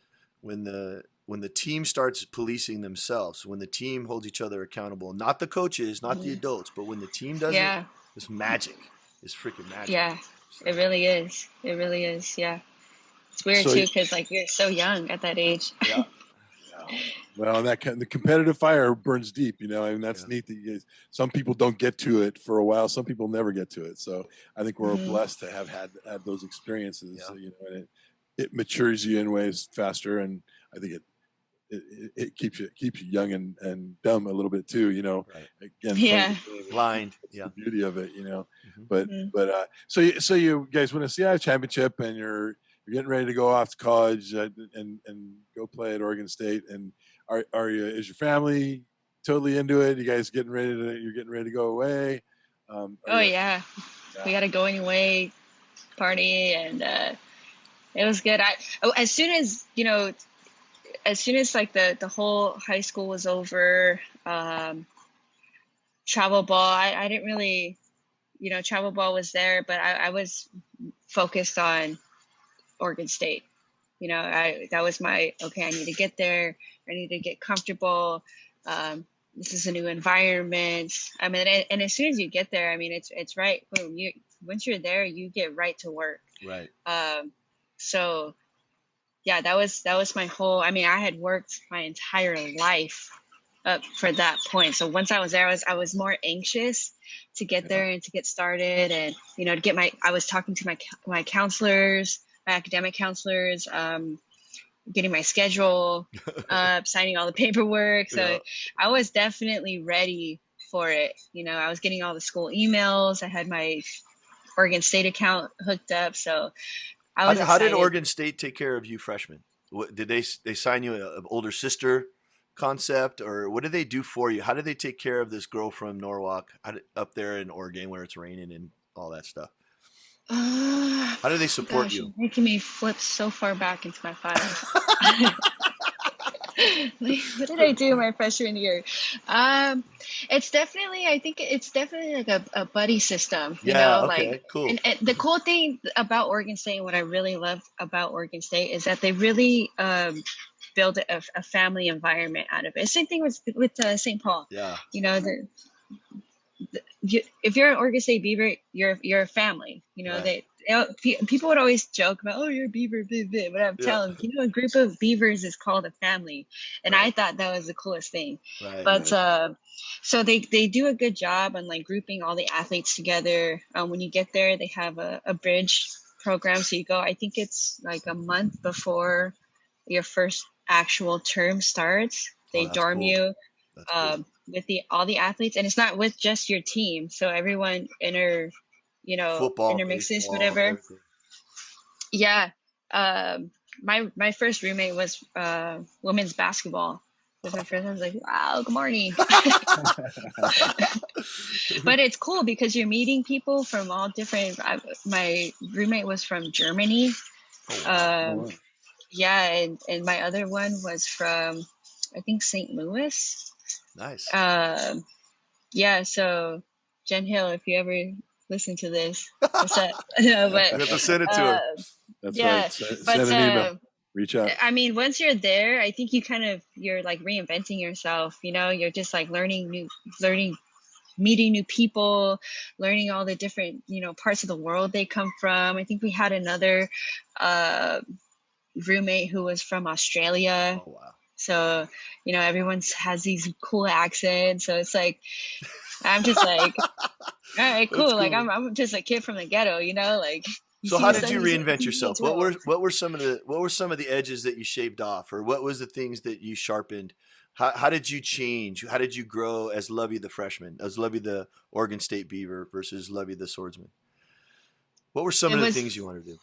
team starts policing themselves, when the team holds each other accountable, not the coaches, not the adults, but when the team does it, it's magic. It's freaking magic. Yeah, so. It really is. It really is. Yeah. It's weird too, because like you're so young at that age. Yeah. Well, the competitive fire burns deep, you know, and that's neat that some people don't get to it for a while. Some people never get to it. So I think we're blessed to have had those experiences. Yeah. So, you know, and it matures you in ways faster, and I think it keeps you young and dumb a little bit too, you know. Right. Again, blind. The beauty of it, you know. But so you guys win a CI championship, and you're getting ready to go off to college and go play at Oregon State. And is your family totally into it? You guys you're getting ready to go away? Oh yeah, we got to going away party, and it was good. As soon as like the whole high school was over, travel ball, I didn't really, travel ball was there, but I was focused on Oregon State. That was okay, I need to get there. I need to get comfortable. This is a new environment. I mean, and as soon as you get there, I mean, it's right. Boom. Once you're there, you get right to work. Right. So yeah, that was my whole, I mean, I had worked my entire life up for that point. So once I was there, I was more anxious to get there and to get started, and, I was talking to my counselors, my academic counselors, getting my schedule up, signing all the paperwork. So I was definitely ready for it. I was getting all the school emails. I had my Oregon State account hooked up. So I was How did Oregon State take care of you freshmen? Did they sign you an older sister concept, or what did they do for you? How did they take care of this girl from Norwalk up there in Oregon where it's raining and all that stuff? How do they support you? You're making me flip so far back into my files. What did I do my freshman year? I think it's definitely like a buddy system. Cool. And the cool thing about Oregon State, and what I really love about Oregon State, is that they really build a family environment out of it. Same thing with St. Paul. Yeah. If you're an Oregon State Beaver, you're a family. Right. People would always joke about, oh, you're a Beaver, blah, blah, but I'm telling them, a group of Beavers is called a family, and I thought that was the coolest thing. Right. But so they do a good job on like grouping all the athletes together. When you get there, they have a bridge program, so you go. I think it's like a month before your first actual term starts. They dorm you. Cool. With all the athletes, and it's not with just your team, so everyone football, intermixes, baseball, whatever. Everything. Yeah. My first roommate was women's basketball. Was my first. I was like, wow, good morning. But it's cool because you're meeting people from all different. My roommate was from Germany. Yeah, and my other one was from, I think, St. Louis. Nice. Yeah, so Jen Hill, if you ever listen to this, what's up? No, but you have to send it to her. That's right. Send an email. Reach out. I mean, once you're there, I think you're like reinventing yourself. You're just like meeting new people, learning all the different, parts of the world they come from. I think we had another roommate who was from Australia. Oh, wow. So, everyone has these cool accents. So it's like, I'm just like, all right, cool. Like I'm just a kid from the ghetto, like. So how did you reinvent yourself? What were some of the edges that you shaved off, or what was the things that you sharpened? How did you change? How did you grow as Lovie the freshman, as Lovie the Oregon State Beaver versus Lovie the swordsman? What were some of the things you wanted to do?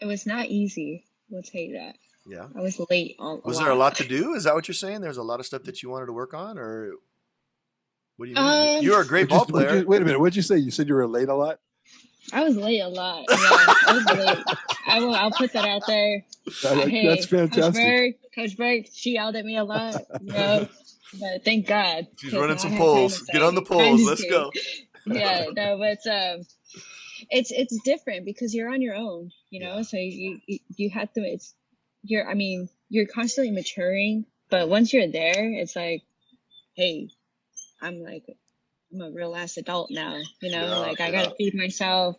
It was not easy. We'll tell you that. Yeah. I was late. Was there a lot to do? Is that what you're saying? There's a lot of stuff that you wanted to work on, or what do you mean? You're a great ball player. Wait a minute. What'd you say? You said you were late a lot? I was late a lot. Yeah, I was late. I'll put that out there. That's fantastic. Coach Berg, she yelled at me a lot. But thank God. She's running some polls. Get on the polls. Let's go. Yeah, no, but it's different because you're on your own, so you have to, you're constantly maturing, but once you're there, it's like, hey, I'm a real ass adult now, I gotta feed myself.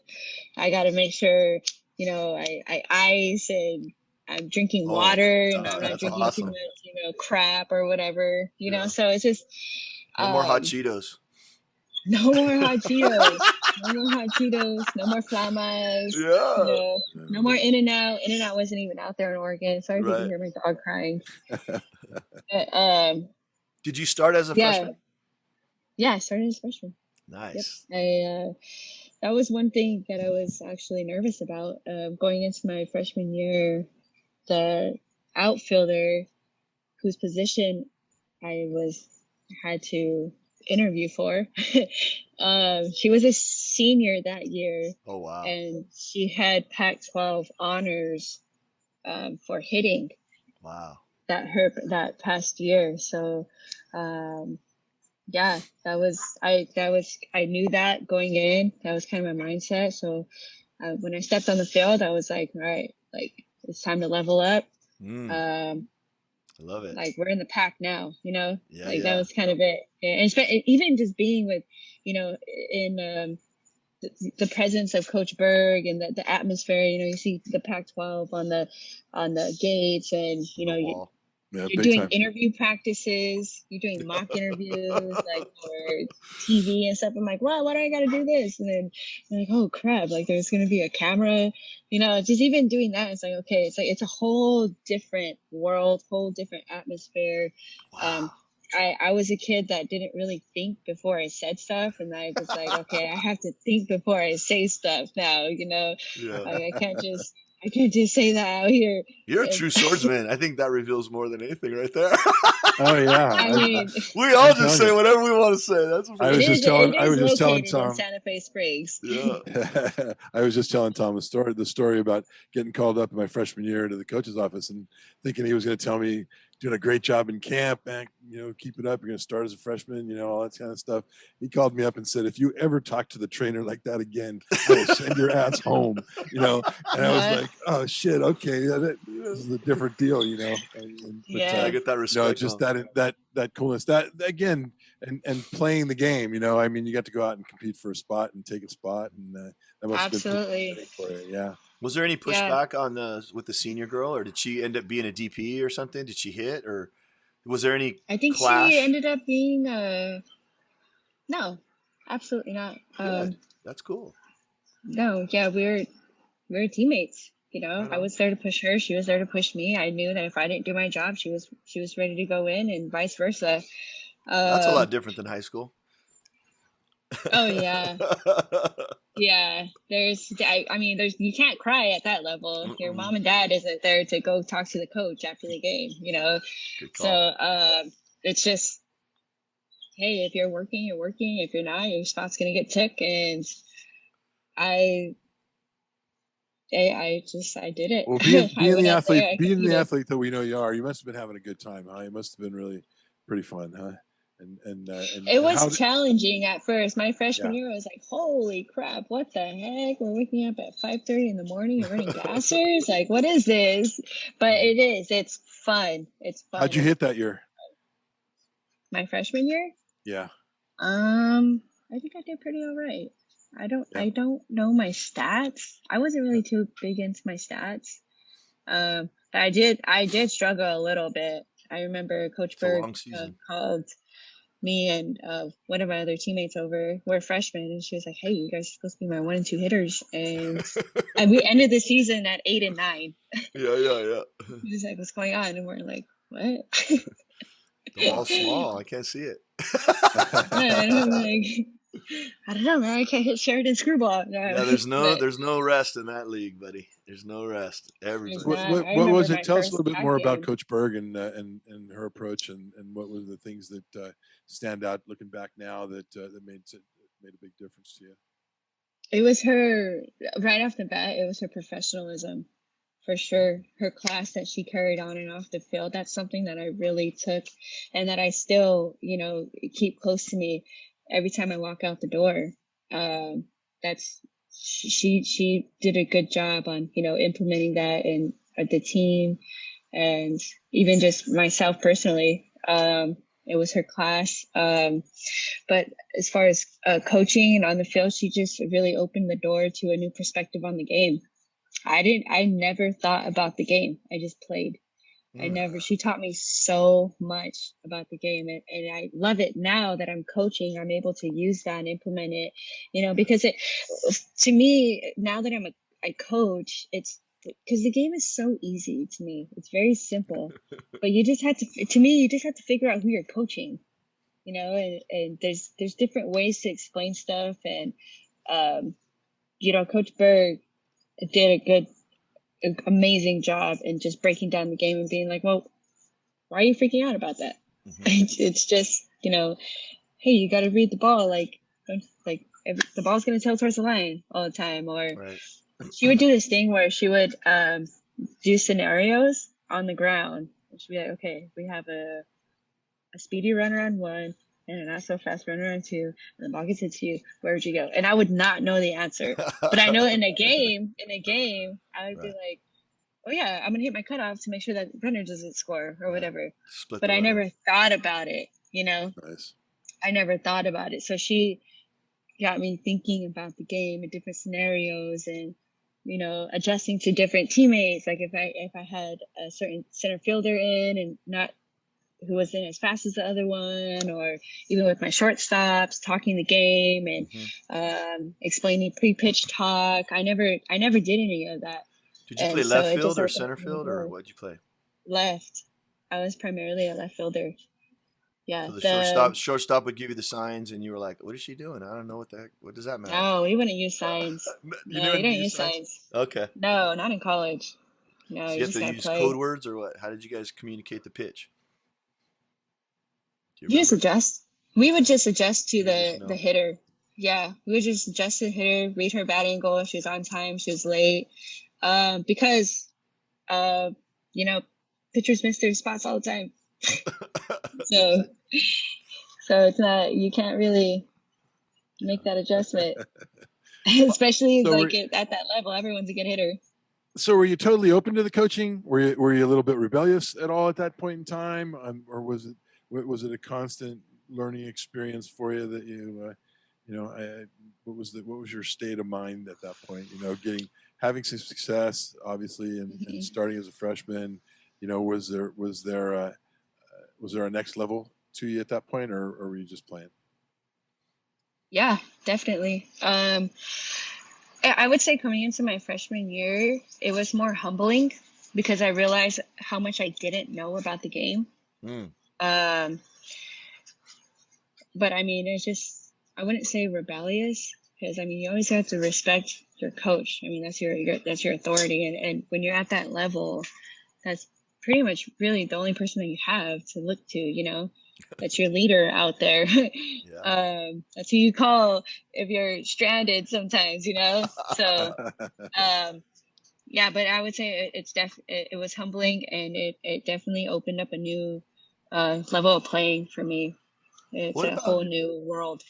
I gotta make sure, I ice, and I'm drinking water, and I'm not drinking too much, crap or whatever, so it's just, no more hot Cheetos. No more hot Cheetos. No more hot Cheetos. No more Flamas. Yeah. No more In-N-Out. In-N-Out wasn't even out there in Oregon. Sorry if you can hear my dog crying. But, did you start as a freshman? Yeah, I started as a freshman. Nice. Yep. That was one thing that I was actually nervous about going into my freshman year. The outfielder, whose position had to interview for. She was a senior that year. Oh, wow. And she had Pac-12 honors for hitting. Wow. That past year. So yeah, I knew that going in. That was kind of my mindset. So when I stepped on the field, I was like, all right, like it's time to level up. I love it. Like we're in the pack now, you know. Yeah, like yeah. That was kind of it. And even just being with, you know, in the presence of Coach Berg and the atmosphere, you know, you see the Pac-12 on the gates, and you know you're doing interview practices, you're doing mock interviews like for TV and stuff. I'm like, wow, why do I got to do this? And then you're like, oh crap, like there's going to be a camera, you know, just even doing that. It's like, okay, it's a whole different world, whole different atmosphere. Wow. I was a kid that didn't really think before I said stuff, and I was like, okay, I have to think before I say stuff now, you know. Yeah. Like, I can't just say that out here. You're a true swordsman. I think that reveals more than anything right there. Oh yeah. I mean, we all just say whatever we want to say. That's I was just telling Tom in Santa Fe Springs. Yeah. I was just telling Tom the story about getting called up in my freshman year to the coach's office and thinking he was going to tell me doing a great job in camp, man, you know, keep it up. You're going to start as a freshman, you know, all that kind of stuff. He called me up and said, if you ever talk to the trainer like that again, I will send your ass home, you know. And I was like, oh shit, okay, this is a different deal, you know. I get that respect. You know, just that coolness, that again, and playing the game, you know. I mean, you got to go out and compete for a spot and take a spot, and that must absolutely have been for you. Yeah. Was there any pushback on with the senior girl, or did she end up being a DP or something? Did she hit, or was there any? I think clash? she ended up being no, absolutely not. Good. That's cool. No, yeah, we're teammates. You know, I was there to push her. She was there to push me. I knew that if I didn't do my job, she was ready to go in, and vice versa. That's a lot different than high school. Oh yeah. Yeah, I mean, you can't cry at that level. Mm-mm. Your mom and dad isn't there to go talk to the coach after the game, you know. So it's just, hey, if you're working, you're working. If you're not, your spot's gonna get took. And I did it. Well, being the athlete that we know you are, you must have been having a good time, huh? It must have been really pretty fun, huh? And it was challenging at first. My freshman year, I was like, holy crap, what the heck? We're waking up at 5:30 in the morning and running gassers? Like, what is this? But it's fun. It's fun. How'd you hit that year? My freshman year? Yeah. I think I did pretty all right. I don't know my stats. I wasn't really too big into my stats. But I did struggle a little bit. I remember Coach Berg called me and one of my other teammates over. We're freshmen, and she was like, hey, you guys are supposed to be my 1 and 2 hitters, and we ended the season at 8 and 9. Yeah. She's like, what's going on? And we're like, what? The ball's small. I can't see it. And I'm like, I don't know, man. I can't hit Sheridan screwball. Yeah, there's no rest in that league, buddy. There's no rest. Everybody. What was it? Tell us a little bit more about Coach Berg and her approach, and what were the things that stand out looking back now that made a big difference to you? It was her, right off the bat, it was her professionalism, for sure. Her class that she carried on and off the field, that's something that I really took, and that I still, you know, keep close to me every time I walk out the door. She did a good job on, you know, implementing that in the team, and even just myself personally. It was her class. But as far as coaching and on the field, she just really opened the door to a new perspective on the game. I never thought about the game. I just played. She taught me so much about the game, and I love it now that I'm coaching. I'm able to use that and implement it, you know, because to me, now that I coach, it's because the game is so easy to me. It's very simple, but you just have to figure out who you're coaching, you know, and there's different ways to explain stuff. And, you know, Coach Berg did an amazing job in just breaking down the game and being like, well, why are you freaking out about that? Mhm. It's just, hey, you got to read the ball. Like the ball's going to tilt towards the line all the time. Or Right. she would do this thing where she would do scenarios on the ground. And she'd be like, okay, we have a speedy runner on one and a not so fast runner on two, and the ball gets hit to you. Where would you go? And I would not know the answer, but I know in a game, I would be Right. like, oh yeah, I'm gonna hit my cutoff to make sure that runner doesn't score or Right. whatever. Split But the I runner. never thought about it, Nice. I never thought about it. So she got me thinking about the game and different scenarios and, adjusting to different teammates. Like if I had a certain center fielder in and not who wasn't as fast as the other one, or even with my shortstops, talking the game and Mm-hmm. explaining pre-pitch talk. I never did any of that. Did you play And so left it field just or opened center up a new field, or door. what'd you play? Left. I was primarily a left fielder. Yeah. So the shortstop would give you the signs, and you were like, "What is she doing? I don't know what the heck. What does that matter?" No, we wouldn't use signs. You No, you didn't don't use use signs? signs. Okay. No, not in college. No, So you you have just to gotta use play. code words, or what? How did you guys communicate the pitch? Do you You just remember? adjust. We would just adjust to You just the know. hitter. Yeah, we would just adjust to the hitter, read her bat angle, if she was on time, she was late. Because pitchers miss their spots all the time. So it's not, you can't really make that adjustment. Especially So like at that level, everyone's a good hitter. So were you totally open to the coaching? Were you a little bit rebellious at all at that point in time, or was it a constant learning experience for you that what was your state of mind at that point? Having some success, obviously, and starting as a freshman. Was there a next level to you at that point, or were you just playing? Yeah, definitely. I would say coming into my freshman year, it was more humbling because I realized how much I didn't know about the game. But I mean, it's just, I wouldn't say rebellious, because I mean, you always have to respect your coach. I mean, that's your authority. And when you're at that level, that's pretty much really the only person that you have to look to, that's your leader out there. Yeah. That's who you call if you're stranded sometimes, so yeah, but I would say it was humbling, and it definitely opened up a new level of playing for me. It's What a about? whole new world.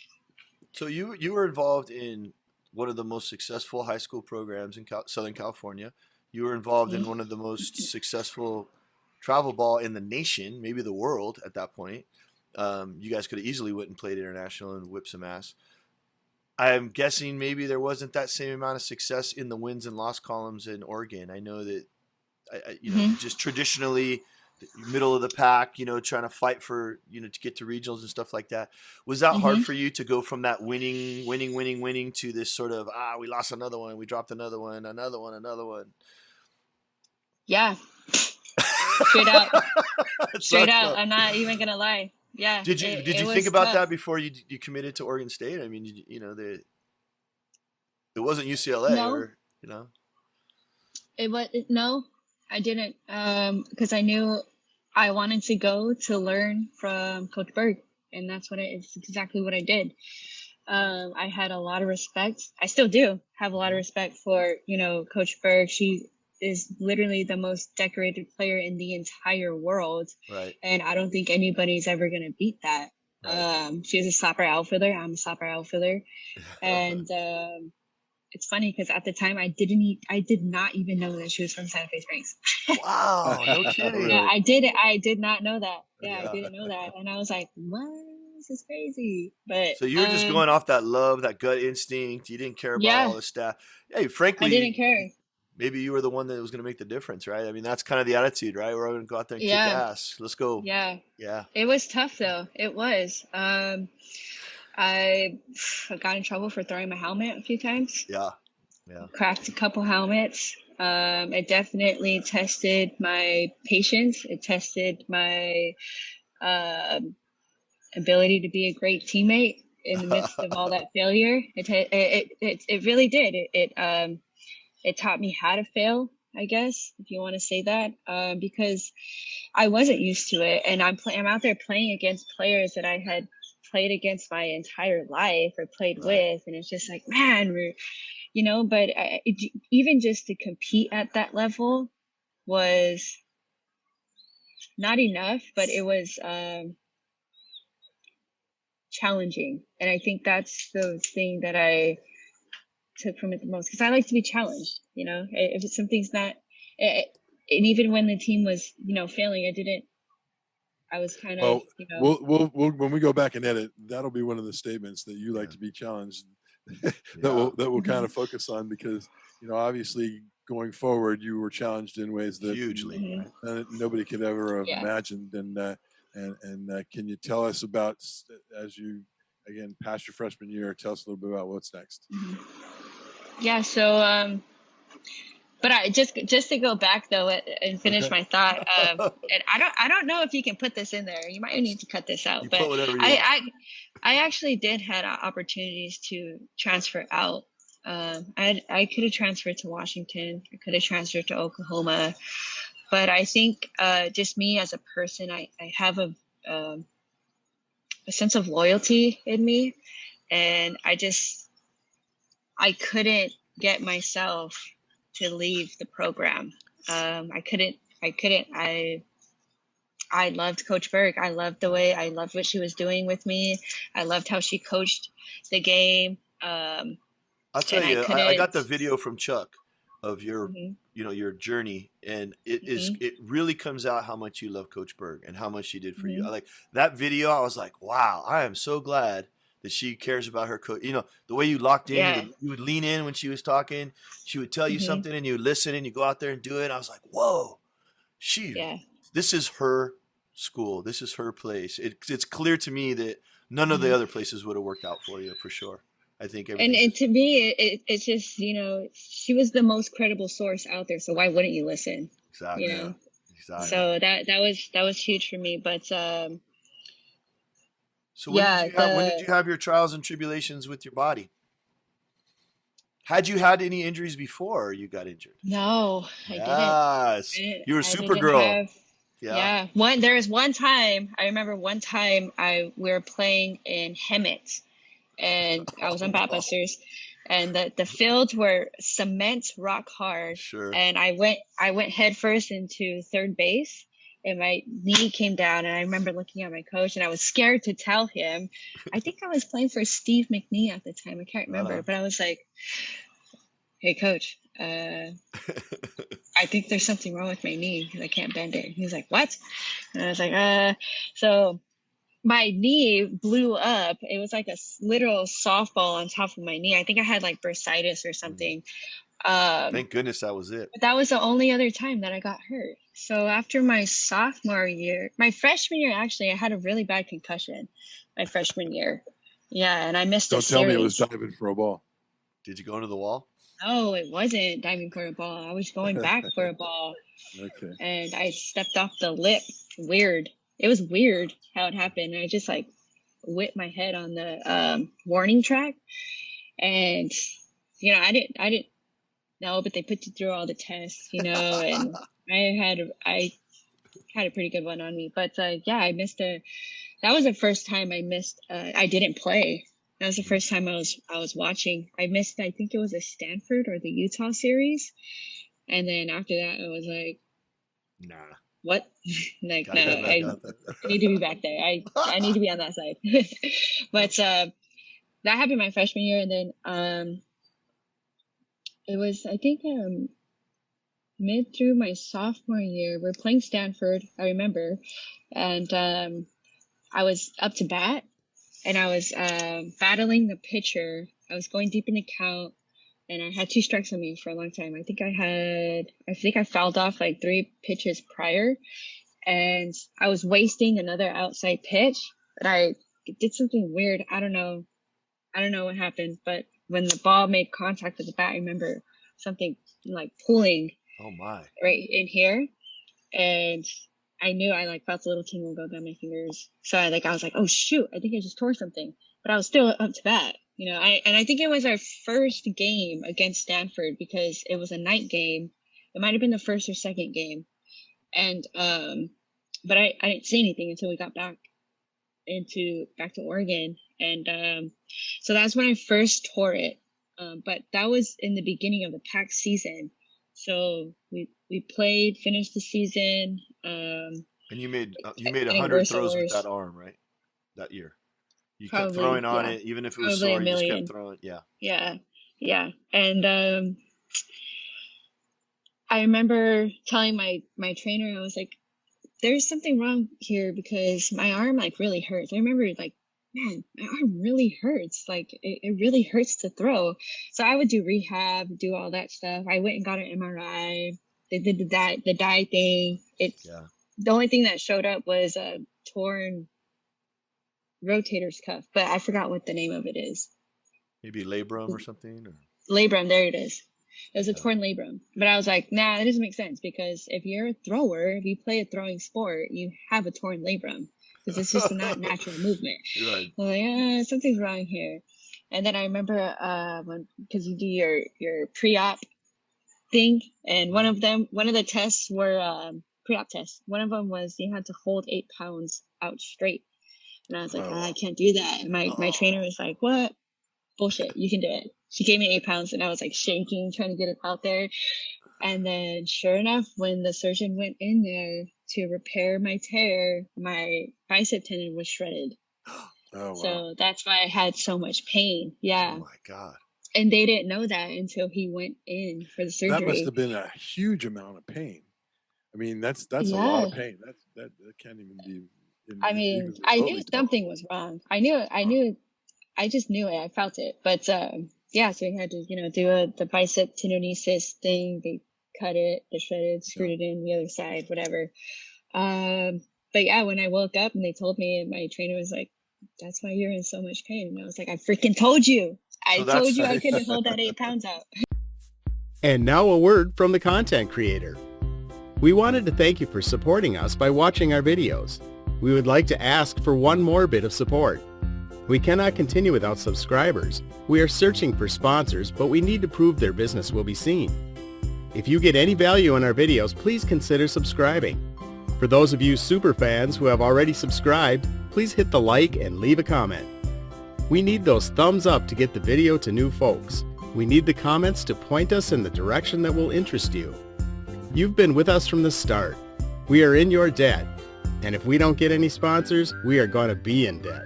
So you were involved in one of the most successful high school programs in Southern California. You were involved in one of the most successful travel ball in the nation, maybe the world at that point. You guys could have easily went and played international and whipped some ass. I'm guessing maybe there wasn't that same amount of success in the wins and loss columns in Oregon. I know that, just traditionally middle of the pack, trying to fight for, to get to regionals and stuff like that. Was that hard for you to go from that winning to this sort of, we lost another one, we dropped another one. Yeah, straight out. Straight Out. I'm not even gonna lie. Yeah. Did you think about that before you committed to Oregon State? I mean, it wasn't UCLA, No. or No, I didn't. Because I knew I wanted to go to learn from Coach Berg, and it's exactly what I did. I had a lot of respect. I still do have a lot of respect for, Coach Berg. She is literally the most decorated player in the entire world. Right. And I don't think anybody's ever going to beat that. Right. She's a slapper outfielder. I'm a slapper outfielder. And, it's funny because at the time I did not even know that she was from Santa Fe Springs. Wow, no kidding. Really? Yeah, I did not know that. Yeah, I didn't know that. And I was like, what? This is crazy. But so you were just going off that love, that gut instinct. You didn't care about all the stuff. Hey, frankly, I didn't care. Maybe you were the one that was going to make the difference, right? I mean, that's kind of the attitude, right? We're going to go out there and kick ass. Let's go. Yeah. Yeah. It was tough though. It was. I got in trouble for throwing my helmet a few times. Yeah. Yeah. Cracked a couple helmets. It definitely tested my patience. It tested my ability to be a great teammate in the midst of all that failure. It really did. It taught me how to fail. I guess, if you want to say that, because I wasn't used to it, and I'm out there playing against players that I had played against my entire life or played with, and it's just like, man, we're, but even just to compete at that level was not enough, but it was challenging, and I think that's the thing that I took from it the most, because I like to be challenged. If something's not, and even when the team was failing, I was kind of we'll when we go back and edit, that'll be one of the statements that you like to be challenged. that we'll kind of focus on, because obviously going forward you were challenged in ways that hugely nobody could ever have imagined. And can you tell us about, as you again past your freshman year, tell us a little bit about what's next? So but I just to go back though and finish my thought, and I don't know if you can put this in there, you might need to cut this out, but I actually did had opportunities to transfer out. I could have transferred to Washington, I could have transferred to Oklahoma, but I think just me as a person, I have a sense of loyalty in me, and I couldn't get myself to leave the program. I couldn't. I loved Coach Berg. I loved what she was doing with me. I loved how she coached the game. I'll tell you, I got the video from Chuck of your, your journey, and it really comes out how much you love Coach Berg and how much she did for you. I like that video. I was like, wow, I am so glad that she cares about her coach. The way you locked in, you would lean in when she was talking. She would tell you something, and you would listen, and you go out there and do it. I was like, whoa, this is her school. This is her place. It's clear to me that none of the other places would have worked out for you, for sure. I think and to me, it's just, she was the most credible source out there. So why wouldn't you listen? Exactly. Exactly. So that was huge for me. But so when did you have your trials and tribulations with your body? Had you had any injuries before you got injured? No, I didn't. You were Supergirl. There was one time, I remember we were playing in Hemet, and I was on Batbusters, and the fields were cement, rock hard. Sure. And I went head first into third base, and my knee came down, and I remember looking at my coach, and I was scared to tell him. I think I was playing for Steve McNee at the time. I can't remember, but I was like, hey, coach, I think there's something wrong with my knee because I can't bend it. He was like, what? And I was like, so my knee blew up. It was like a literal softball on top of my knee. I think I had like bursitis or something. Thank goodness that was it. But that was the only other time that I got hurt. So after my sophomore year, my freshman year, actually, I had a really bad concussion my freshman year. Yeah, and I missed a series. Don't tell me it was diving for a ball. Did you go into the wall? No, it wasn't diving for a ball. I was going back for a ball. Okay. And I stepped off the lip. Weird. It was weird how it happened. I just like whipped my head on the warning track. And, I didn't know, but they put you through all the tests, and I had a pretty good one on me. But I missed that was the first time I missed, I didn't play. That was the first time I was watching. I missed, I think it was a Stanford or the Utah series. And then after that, I was like, nah. What? Like, no, I need to be back there. I need to be on that side. But that happened my freshman year. And then it was, I think, mid through my sophomore year. We're playing Stanford, I remember. And I was up to bat. And I was battling the pitcher. I was going deep in the count, and I had 2 strikes on me for a long time. I think I fouled off like 3 pitches prior, and I was wasting another outside pitch. But I did something weird. I don't know what happened, but when the ball made contact with the bat, I remember something like pulling. Oh my! Right in here, and I knew I like felt a little tingle go down my fingers. So I was like, oh shoot, I think I just tore something. But I was still up to bat, I think it was our first game against Stanford because it was a night game. It might have been the first or second game. And, but I didn't say anything until we got back to Oregon. And, so that's when I first tore it. But that was in the beginning of the pack season. So we played, finished the season. And you made 100 throws with that arm, right? That year. You kept throwing on it, even if it was sore, you just kept throwing. Yeah. Yeah. Yeah. And, I remember telling my trainer, I was like, there's something wrong here because my arm like really hurts. I remember like, man, my arm really hurts. Like it really hurts to throw. So I would do rehab, do all that stuff. I went and got an MRI. They did the dye thing. The only thing that showed up was a torn rotator's cuff, but I forgot what the name of it is. Maybe labrum or something? Or? Labrum, there it is. It was a torn labrum. But I was like, nah, that doesn't make sense because if you're a thrower, if you play a throwing sport, you have a torn labrum because it's just not natural movement. Right. I was like, something's wrong here. And then I remember because you do your pre-op thing, and one of the tests were pre-op tests. One of them was you had to hold 8 pounds out straight. And I was like, I can't do that. And my trainer was like, what? Bullshit, you can do it. She gave me 8 pounds and I was like shaking, trying to get it out there. And then sure enough, when the surgeon went in there to repair my tear, my bicep tendon was shredded. Oh, wow. So that's why I had so much pain. Yeah. Oh my God. And they didn't know that until he went in for the surgery. That must have been a huge amount of pain. I mean, that's a lot of pain. That can't even be. I mean, I knew something was wrong. I just knew it. I felt it. But yeah, so we had to, do the bicep tendinosis thing. They cut it, they shredded, screwed it in the other side, whatever. But yeah, when I woke up and they told me, and my trainer was like, that's why you're in so much pain. And I was like, I freaking told you. I told you I couldn't hold that 8 pounds out. And now a word from the content creator. We wanted to thank you for supporting us by watching our videos. We would like to ask for one more bit of support. We cannot continue without subscribers. We are searching for sponsors, but we need to prove their business will be seen. If you get any value in our videos, please consider subscribing. For those of you super fans who have already subscribed, please hit the like and leave a comment. We need those thumbs up to get the video to new folks. We need the comments to point us in the direction that will interest you. You've been with us from the start. We are in your debt. And if we don't get any sponsors, we are going to be in debt.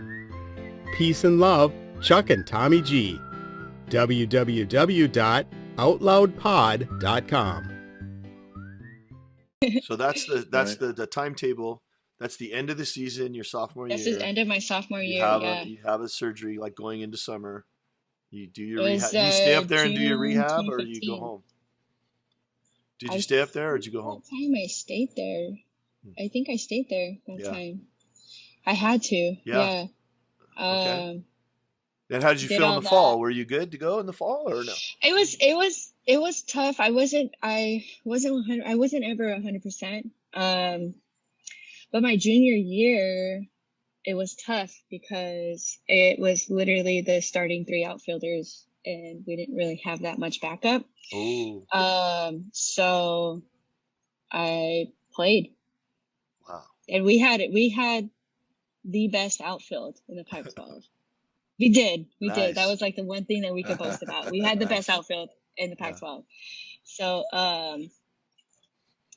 Peace and love, Chuck and Tommy G. www.outloudpod.com. So that's the timetable. That's the end of the season, your sophomore year. That's the end of my sophomore year. You have a surgery like going into summer. You do your rehab. Do you stay up there and do your rehab, or do you go home? Did you stay up there, or did you go home? That time I stayed there. I think I stayed there that time. I had to. Yeah. Okay. Then how did you feel in the fall? Were you good to go in the fall or no? It was tough. I wasn't ever 100%. But my junior year, it was tough because it was literally the starting 3 outfielders and we didn't really have that much backup. Oh. So I played. Wow. And we had the best outfield in the Pac-12. We did. That was like the one thing that we could boast about. We had the best outfield in the Pac-12. So,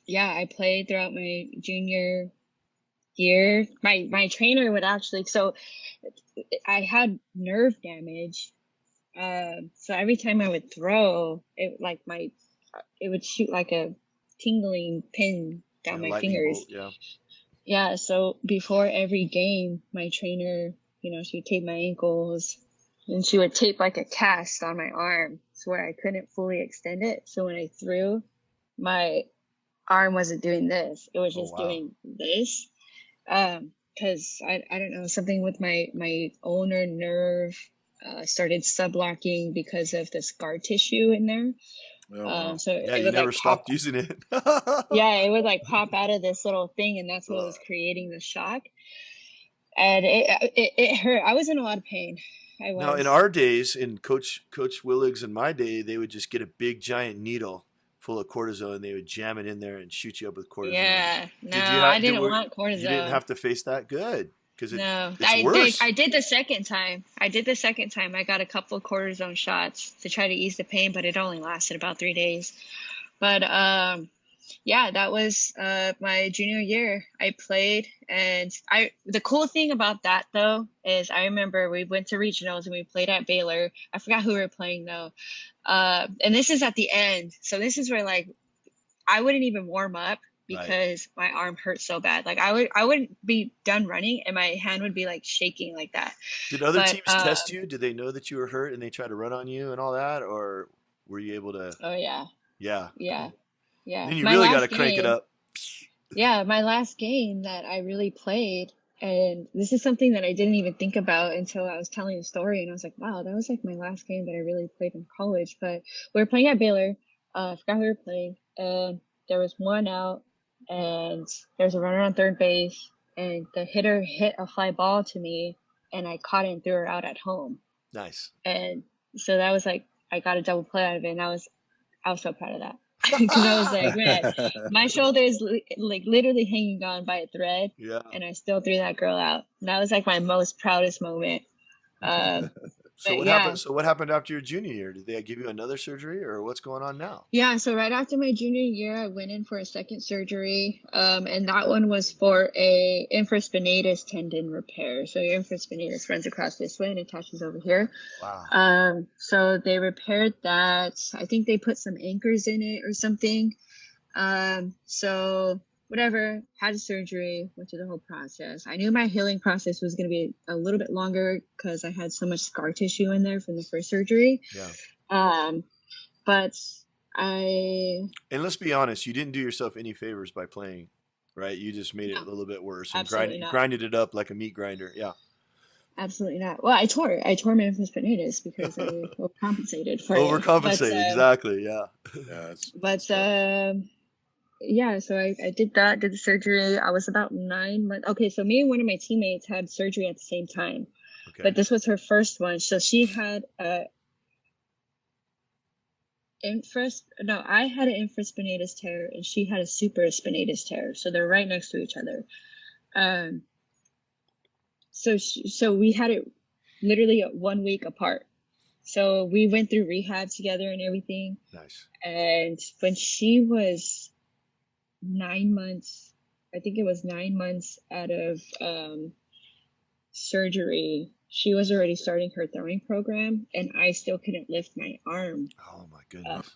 yeah, I played throughout my junior year. My trainer would actually, so I had nerve damage. So every time I would throw, it would shoot like a tingling pin down my fingers. Bolt, yeah. So before every game, my trainer, she would tape my ankles and she would tape like a cast on my arm so where I couldn't fully extend it. So when I threw, my arm wasn't doing this. It was just doing this. Cause I don't know, something with my ulnar nerve, started sublocking because of the scar tissue in there. Oh, wow. So yeah, it you would never stopped using it. Yeah, it would like pop out of this little thing, and that's what was creating the shock. And it hurt. I was in a lot of pain. I was. Now, in our days, in Coach Willig's and my day, they would just get a big giant needle, full of cortisone, and they would jam it in there and shoot you up with cortisone. Yeah, no, I didn't want cortisone. You didn't have to face that? Good. Because it's worse. I did the second time. I got a couple of cortisone shots to try to ease the pain, but it only lasted about 3 days. But yeah, that was my junior year. I played, and the cool thing about that though is I remember we went to regionals and we played at Baylor. I forgot who we were playing though. And this is at the end, so this is where like I wouldn't even warm up because my arm hurt so bad. Like I wouldn't be done running and my hand would be like shaking like that. Did other teams test you? Did they know that you were hurt and they tried to run on you and all that, or were you able to? Oh yeah. Yeah. Then you really got to crank it up. Yeah, my last game that I really played, and this is something that I didn't even think about until I was telling the story, and I was like, wow, that was like my last game that I really played in college. But we were playing at Baylor. I forgot who we were playing, and there was one out, and there was a runner on third base, and the hitter hit a fly ball to me, and I caught it and threw her out at home. Nice. And so that was like, I got a double play out of it, and I was so proud of that. Because I was like, man, my shoulder is like literally hanging on by a thread, and I still threw that girl out. And that was like my most proudest moment. So what happened after your junior year? Did they give you another surgery, or what's going on now? Yeah, so right after my junior year, I went in for a second surgery, and that one was for a infraspinatus tendon repair. So your infraspinatus runs across this way and attaches over here. Wow. So they repaired that. I think they put some anchors in it or something. So whatever, had a surgery, went through the whole process. I knew my healing process was going to be a little bit longer because I had so much scar tissue in there from the first surgery. Yeah. But and let's be honest, you didn't do yourself any favors by playing, right? You just made it a little bit worse and grinded it up like a meat grinder. Yeah. Absolutely not. Well, I tore my infraspinatus because I overcompensated for it. Overcompensated, exactly. Yeah. Yeah, so I did the surgery. I was about 9 months. Okay, so me and one of my teammates had surgery at the same time. Okay. But this was her first one. So she had I had an infraspinatus tear and she had a supraspinatus tear. So they're right next to each other. So we had it literally 1 week apart. So we went through rehab together and everything. Nice. And when she was 9 months, I think it was 9 months out of surgery, she was already starting her throwing program, and I still couldn't lift my arm. Oh my goodness.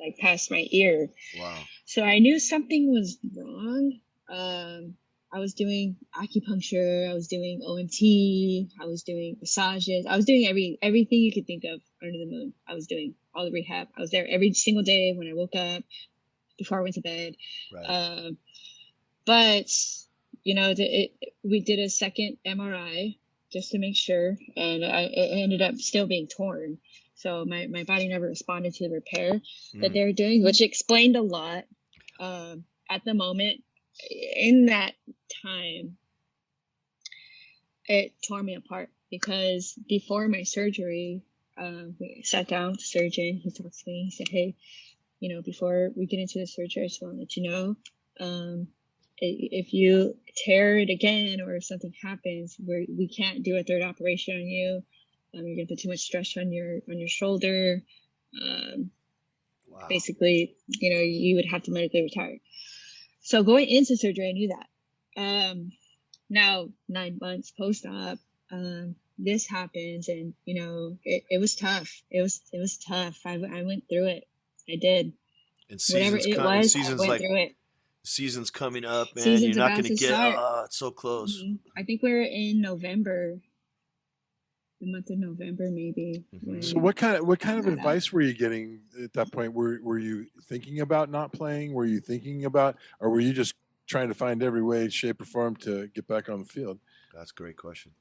Like past my ear. Wow. So I knew something was wrong. I was doing acupuncture, I was doing OMT, I was doing massages, I was doing everything you could think of under the moon. I was doing all the rehab. I was there every single day when I woke up, before I went to bed. Right. But we did a second MRI just to make sure, and it ended up still being torn. So my body never responded to the repair that they were doing, which explained a lot. At the moment, in that time, it tore me apart because before my surgery, we sat down with the surgeon. He talked to me. He said, hey, before we get into the surgery, I just want to let you know, if you tear it again or if something happens where we can't do a third operation on you, you're going to put too much stress on your shoulder. Wow. Basically, you would have to medically retire. So going into surgery, I knew that. Now 9 months post-op, this happens, and it was tough. It was tough. I went through it. I did. And whatever it was, I went through it. Season's coming up, man. You're not going to get. It's so close. Mm-hmm. I think we're in November, the month of November, maybe. Mm-hmm. So what kind of advice were you getting at that point? Were you thinking about not playing? Were you thinking about, or were you just trying to find every way, shape, or form to get back on the field? That's a great question.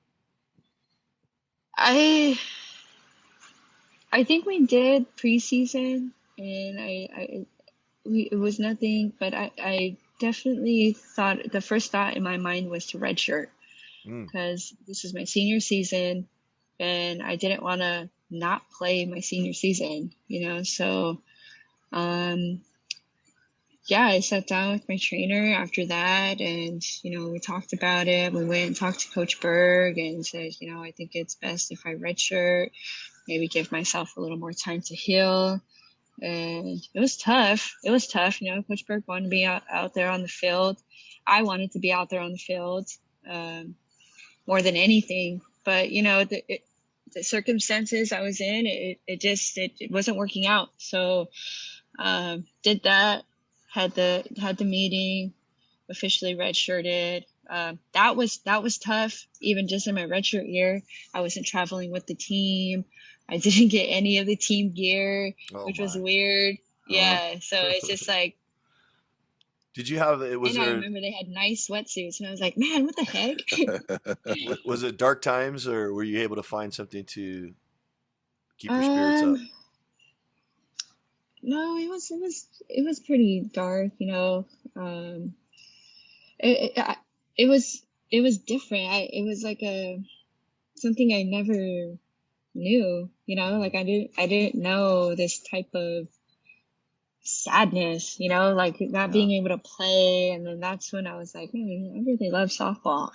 I think we did preseason, and it was nothing, but I definitely thought the first thought in my mind was to redshirt because this is my senior season and I didn't want to not play my senior season, so yeah, I sat down with my trainer after that, and we talked about it. We went and talked to Coach Berg and said, I think it's best if I redshirt, maybe give myself a little more time to heal. And it was tough. It was tough. Coach Berg wanted to be out there on the field. I wanted to be out there on the field more than anything. But the circumstances I was in, it wasn't working out. So did that. Had the meeting, officially redshirted. That was tough. Even just in my redshirt year, I wasn't traveling with the team. I didn't get any of the team gear, which was weird. Yeah, so it's just like. Did you have it? I remember they had nice sweatsuits, and I was like, man, what the heck? Was it dark times, or were you able to find something to keep your spirits up? No, it was pretty dark, it was different. It was like something I never knew, like I didn't know this type of sadness, like not being able to play. And then that's when I was like, man, I really love softball.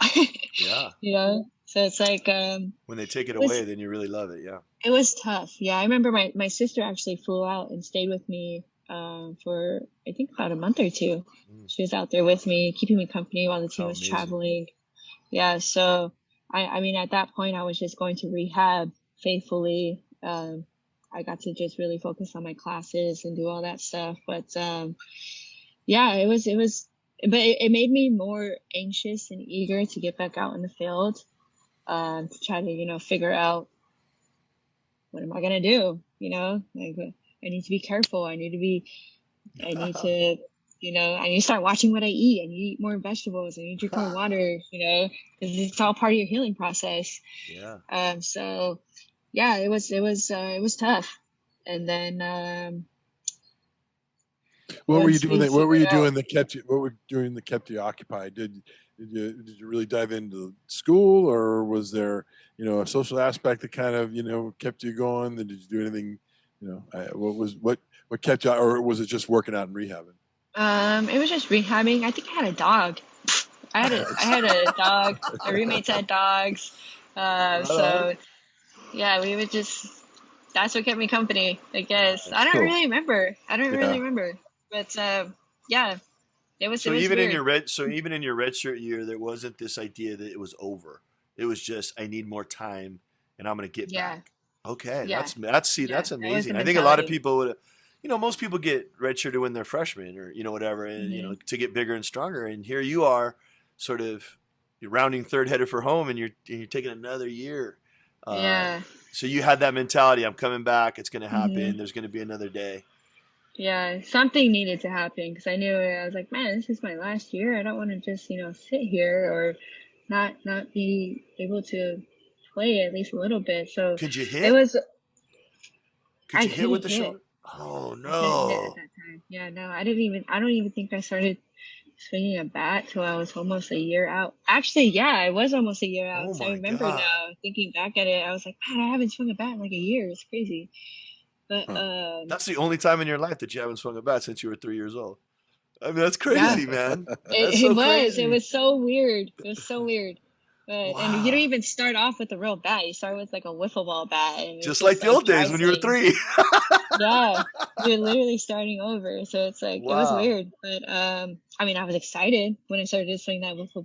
Yeah. So it's like when they take it away, then you really love it. Yeah. It was tough. Yeah, I remember my sister actually flew out and stayed with me for I think about a month or two. She was out there with me, keeping me company while the team was traveling. Yeah, so I mean at that point I was just going to rehab faithfully. I got to just really focus on my classes and do all that stuff. But yeah, it made me more anxious and eager to get back out in the field to try to figure out, what am I going to do? Like I need to be careful. I need to, I need to start watching what I eat. I need to eat more vegetables. I need to drink more water, because it's all part of your healing process. Yeah. So yeah, it was tough. And then, what were you doing that kept you occupied? Did you really dive into school, or was there, a social aspect that kind of, kept you going? Did you do anything, what kept you, or was it just working out and rehabbing? It was just rehabbing. I think I had a dog. I had a dog. My roommates had dogs. So yeah, we would just, that's what kept me company, I guess. I don't really remember. But yeah, it was. So it was even weird. even in your redshirt year, there wasn't this idea that it was over. It was just, I need more time, and I'm going to get back. Okay, that's amazing. I think a lot of people would, most people get redshirted when they're freshmen or whatever, and to get bigger and stronger. And here you are, sort of, you're rounding third headed for home, and you're taking another year. So you had that mentality, I'm coming back, it's going to happen, there's going to be another day. Yeah, something needed to happen, because I knew, I was like, man, this is my last year. I don't want to just, sit here or not be able to play at least a little bit. So could you hit? Could you hit with the shoulder? Oh no. I couldn't hit at that time. Yeah, no, I don't even think I started swinging a bat till I was almost a year out. Actually, yeah, I was almost a year out. So I remember now, thinking back at it, I was like, man, I haven't swung a bat in like a year. It's crazy. But that's the only time in your life that you haven't swung a bat since you were 3 years old. I mean, that's crazy, man. It was so weird. It was so weird. And you don't even start off with a real bat. You start with like a wiffle ball bat. And just like the old days when you were 3. Yeah, you're literally starting over. So it's like, it was weird. But I mean, I was excited when I started to swing that wiffle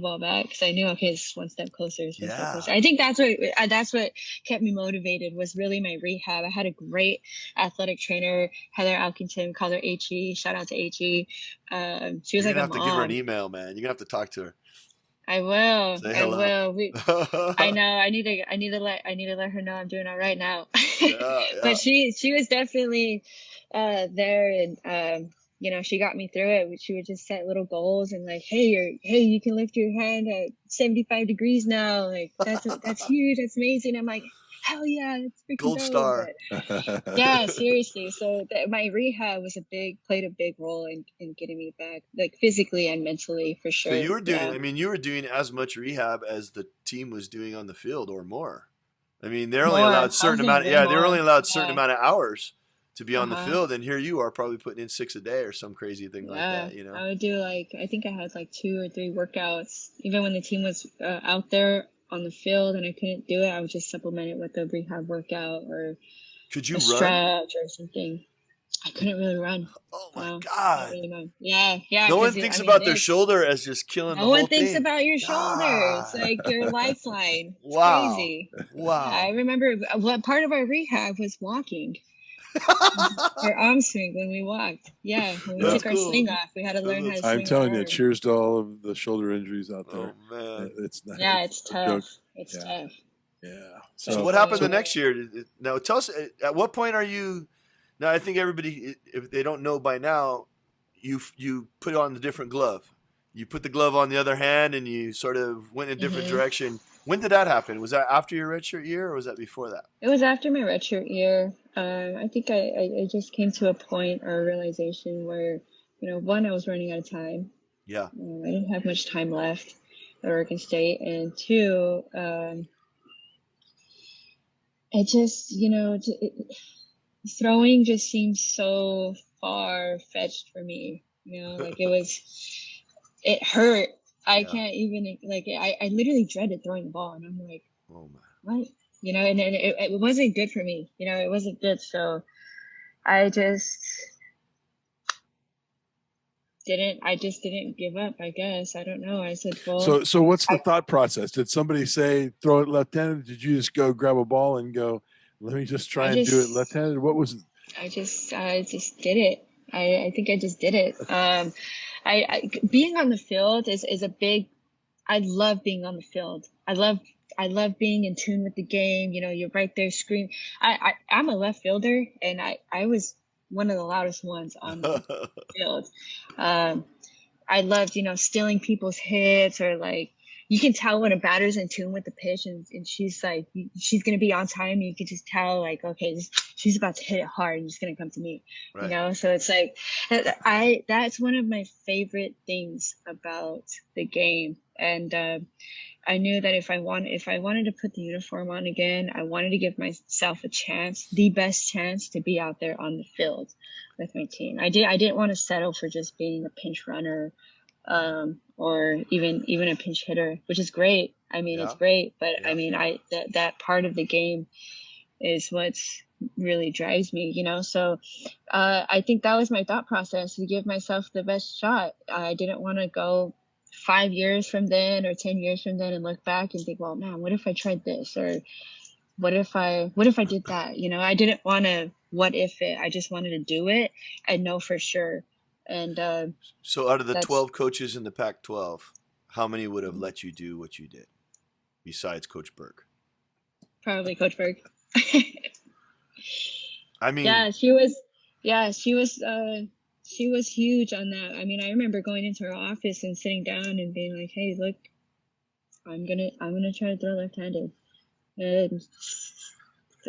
ball bat, because I knew, okay, it's one step closer. Step closer. I think that's what kept me motivated, was really my rehab. I had a great athletic trainer, Heather Alkington, called her HE. Shout out to HE. She was like a mom. You're gonna have to give her an email, man. You're gonna have to talk to her. I will. I will. I know. I need to let her know I'm doing all right now. But she was definitely there, and she got me through it. She would just set little goals and like, hey, you can lift your hand at 75 degrees now. Like that's huge. That's amazing. I'm like, hell yeah, that's freaking gold dope. Star. But, yeah, seriously. So my rehab played a big role in getting me back, like physically and mentally, for sure. So you were doing, you were doing as much rehab as the team was doing on the field, or more. I mean, they're only allowed certain amount. Yeah, they were only allowed certain amount of hours. to be on the field, and here you are probably putting in 6 a day or some crazy thing like that, you know? I would do like, I think I had like 2 or 3 workouts. Even when the team was out there on the field and I couldn't do it, I would just supplement it with a rehab workout or Could you a run? stretch or something. I couldn't really run. Oh my Not God. really, yeah. No one thinks about their shoulder as just killing the whole thing. No one thinks about your shoulder. It's like your lifeline. It's Wow. crazy. Wow. I remember what part of our rehab was walking. Our arm swing when we walked. Yeah, when we took our sling off, we had to learn how to swing. I'm telling you, cheers to all of the shoulder injuries out there. Oh man, it's not. Yeah, it's tough. It's tough. Yeah. So what happened the next year? Now tell us, at what point are you? Now I think everybody, if they don't know by now, you put on the different glove. You put the glove on the other hand, and you sort of went in a different direction. When did that happen? Was that after your redshirt year, or was that before that? It was after my redshirt year. I think I just came to a point or a realization where, you know, one, I was running out of time. Yeah. I didn't have much time left at Oregon State, and 2, it just, you know, throwing just seemed so far-fetched for me. You know, like it hurt. I can't even, like, I literally dreaded throwing the ball, and I'm like, oh my, what? You know, and it wasn't good for me. You know, it wasn't good. So I just didn't give up, I guess. I don't know. I said, well. So what's the thought process? Did somebody say, throw it left-handed? Did you just go grab a ball and go, let me just try and do it left-handed? What was it? I just did it. I think I just did it. I being on the field is a big, I love being on the field. I love being in tune with the game. You know, you're right there screaming. I'm a left fielder, and I was one of the loudest ones on the field. I loved, you know, stealing people's hits, or like, you can tell when a batter's in tune with the pitch, and she's like, she's going to be on time. You can just tell, like, okay, she's about to hit it hard, and it's going to come to me, right. You know? So it's like, that's one of my favorite things about the game. And, I knew that if I wanted to put the uniform on again, I wanted to give myself a chance, the best chance, to be out there on the field with my team. I didn't want to settle for just being a pinch runner, or even a pinch hitter, which is great. I mean, it's great, but I mean, that part of the game is what's really drives me, you know? So, I think that was my thought process, to give myself the best shot. I didn't want to go 5 years from then or 10 years from then and look back and think, well, man, what if I tried this? Or what if I did that? You know, I didn't want to what if it. I just wanted to do it and know for sure. And so out of the 12 coaches in the Pac-12, how many would have let you do what you did besides Coach Berg? Probably Coach Berg. I mean, she was huge on that. I mean, I remember going into her office and sitting down and being like, hey, look, I'm gonna try to throw left-handed. And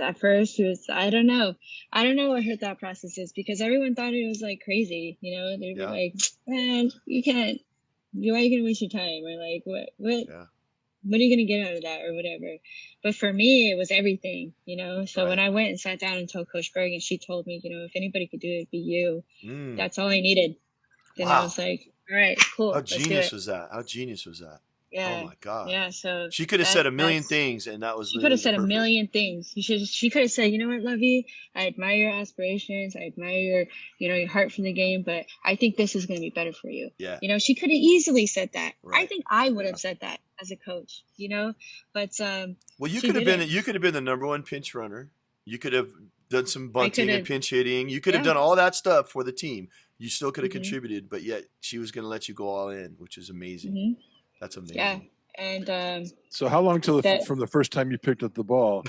at first she was, I don't know what her thought process is, because everyone thought it was like crazy, you know. They'd be like, man, you can't, why are you gonna waste your time? Or like, what are you going to get out of that, or whatever? But for me, it was everything, you know? So when I went and sat down and told Coach Berg, and she told me, you know, if anybody could do it, it'd be you. That's all I needed. Then I was like, all right, cool. How genius was that? Yeah. Oh my God. Yeah. So she could have said a million things, and that was she could have said a million things. She could have said, you know what, Lovie, I admire your aspirations, I admire your heart for the game, but I think this is going to be better for you. Yeah. You know, she could have easily said that. Right. I think I would have said that as a coach, you know, but well, you could have been the number one pinch runner. You could have done some bunting and pinch hitting. You could have done all that stuff for the team. You still could have contributed, but yet she was going to let you go all in, which is amazing. That's amazing. Yeah. And so how long from the first time you picked up the ball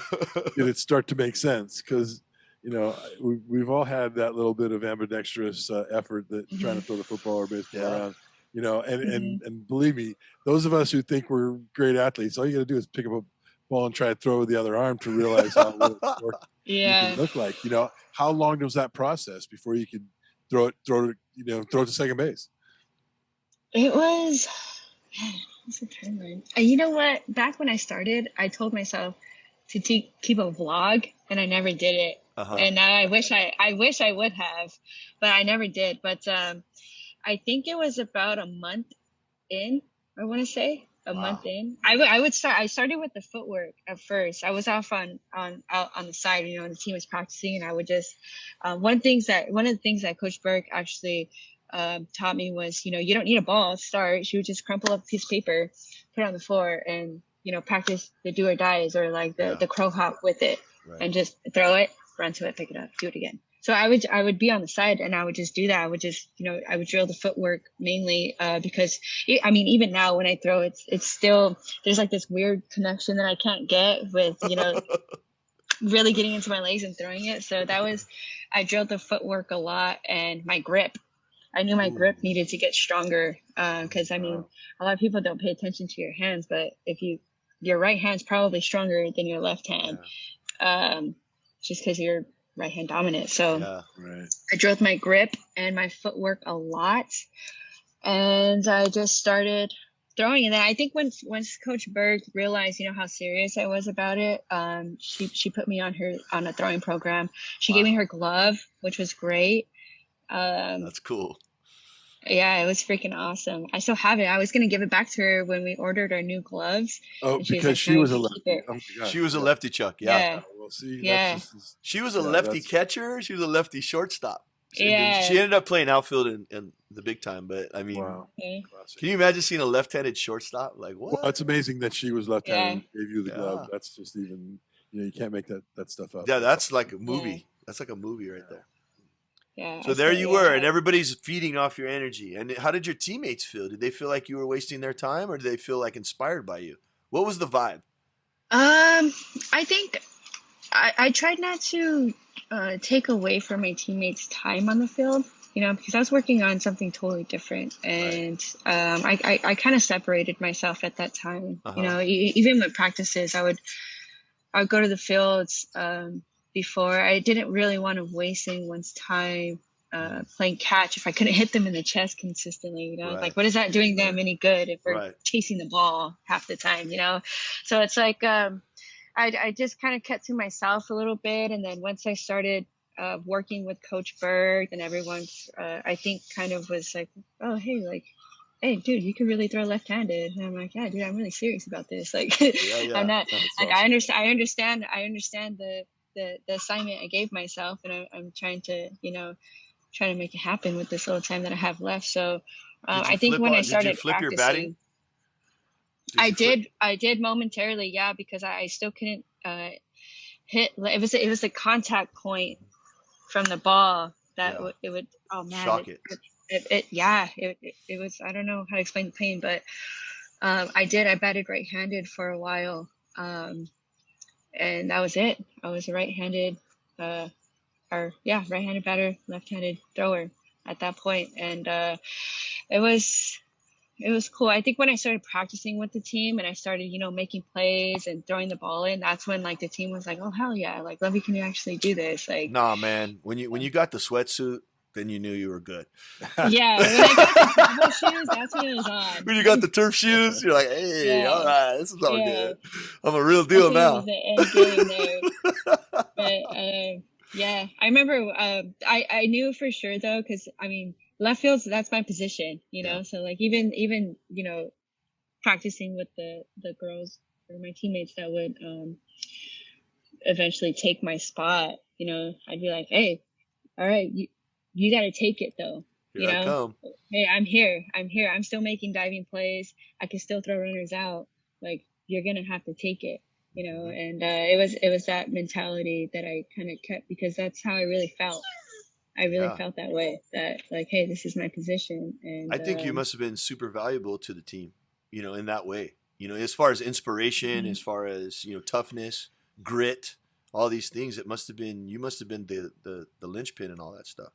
did it start to make sense? Because, you know, we've all had that little bit of ambidextrous effort that trying to throw the football or baseball around, you know, and believe me, those of us who think we're great athletes, all you got to do is pick up a ball and try to throw with the other arm to realize how little you can look like. You know, how long was that process before you could throw it to second base? It was. What's the timeline? You know what? Back when I started, I told myself to keep a vlog, and I never did it. And now I wish I would have, but I never did. But I think it was about a month in, I want to say a month in. I started with the footwork at first. I was off out on the side, and the team was practicing, and I would just one of the things that Coach Berg actually taught me was, you don't need a ball to start. She would just crumple up a piece of paper, put it on the floor, and practice the do or dies, or like the crow hop with it, and just throw it, run to it, pick it up, do it again. So I would be on the side, and I would just do that. I would just, I would drill the footwork mainly because, even now when I throw, it's still, there's like this weird connection that I can't get with, really getting into my legs and throwing it. So I drilled the footwork a lot, and my grip. I knew my grip needed to get stronger because, a lot of people don't pay attention to your hands, but your right hand's probably stronger than your left hand, just because you're right hand dominant. So I drilled my grip and my footwork a lot, and I just started throwing. And then I think once Coach Berg realized, how serious I was about it, she put me on a throwing program. She gave me her glove, which was great. That's cool. Yeah, it was freaking awesome. I still have it. I was going to give it back to her when we ordered our new gloves. Oh, because she was a lefty. Oh my God. She was a lefty, Chuck. Yeah. Well, see, she was a lefty catcher. She was a lefty shortstop. She Yeah. ended up playing outfield in the big time. But wow. Can you imagine seeing a left-handed shortstop? Like, what? Well, it's amazing that she was left-handed and gave you the glove. That's just even, you can't make that stuff up. Yeah, that's like a movie. That's like a movie right there. Yeah. So there you were, and everybody's feeding off your energy. And how did your teammates feel? Did they feel like you were wasting their time, or did they feel like inspired by you? What was the vibe? I think I tried not to take away from my teammates' time on the field, because I was working on something totally different, and I kind of separated myself at that time. Even with practices, I would go to the fields. Before, I didn't really want to waste anyone's time playing catch if I couldn't hit them in the chest consistently. Like, what is that doing them any good if we're chasing the ball half the time? So it's like I just kind of kept to myself a little bit, and then once I started working with Coach Berg, and everyone, I think, kind of was like, oh, hey, dude, you can really throw left-handed. And I'm like, yeah, dude, I'm really serious about this. Like, I'm not. Like, awesome. I understand the assignment I gave myself, and I'm trying to make it happen with this little time that I have left. So I think when I started practicing, I did momentarily, because I still couldn't hit. It was a contact point from the ball that it would shock it. It was, I don't know how to explain the pain, but I batted right-handed for a while. And that was it. I was a right-handed right-handed batter, left-handed thrower at that point. And it was cool. I think when I started practicing with the team and I started, making plays and throwing the ball in, that's when like the team was like, oh hell yeah, like, Lovie, can you actually do this? Like, nah, man, when you got the sweatsuit, then you knew you were good. Yeah, when I got the travel shoes, that's when it was on. When you got the turf shoes, you're like, hey, all right, this is all good. I'm a real deal now. It was the end game there. But I remember I knew for sure though, because left field, that's my position, so like even practicing with the girls or my teammates that would eventually take my spot, I'd be like, hey, all right, you got to take it though. Here I come. Hey, I'm here. I'm still making diving plays. I can still throw runners out. Like, you're going to have to take it, and it was that mentality that I kind of kept, because that's how I really felt. I really felt that way, that like, hey, this is my position. And I think you must have been super valuable to the team, in that way, as far as inspiration, as far as, toughness, grit, all these things. You must have been the linchpin and all that stuff.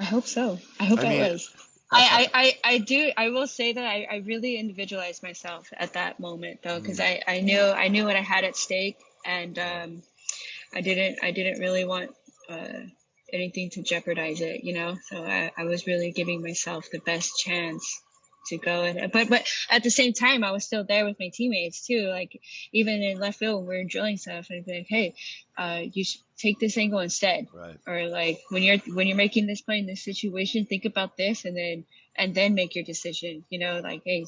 I hope so. I hope I was. I will say that I really individualized myself at that moment though, because I knew what I had at stake, and I didn't really want anything to jeopardize it, so I was really giving myself the best chance to go. And but at the same time, I was still there with my teammates too. Like even in left field, we're drilling stuff, and I'd be like, hey, you should take this angle instead. Right. Or like when you're making this play in this situation, think about this, and then make your decision. You know, like, hey,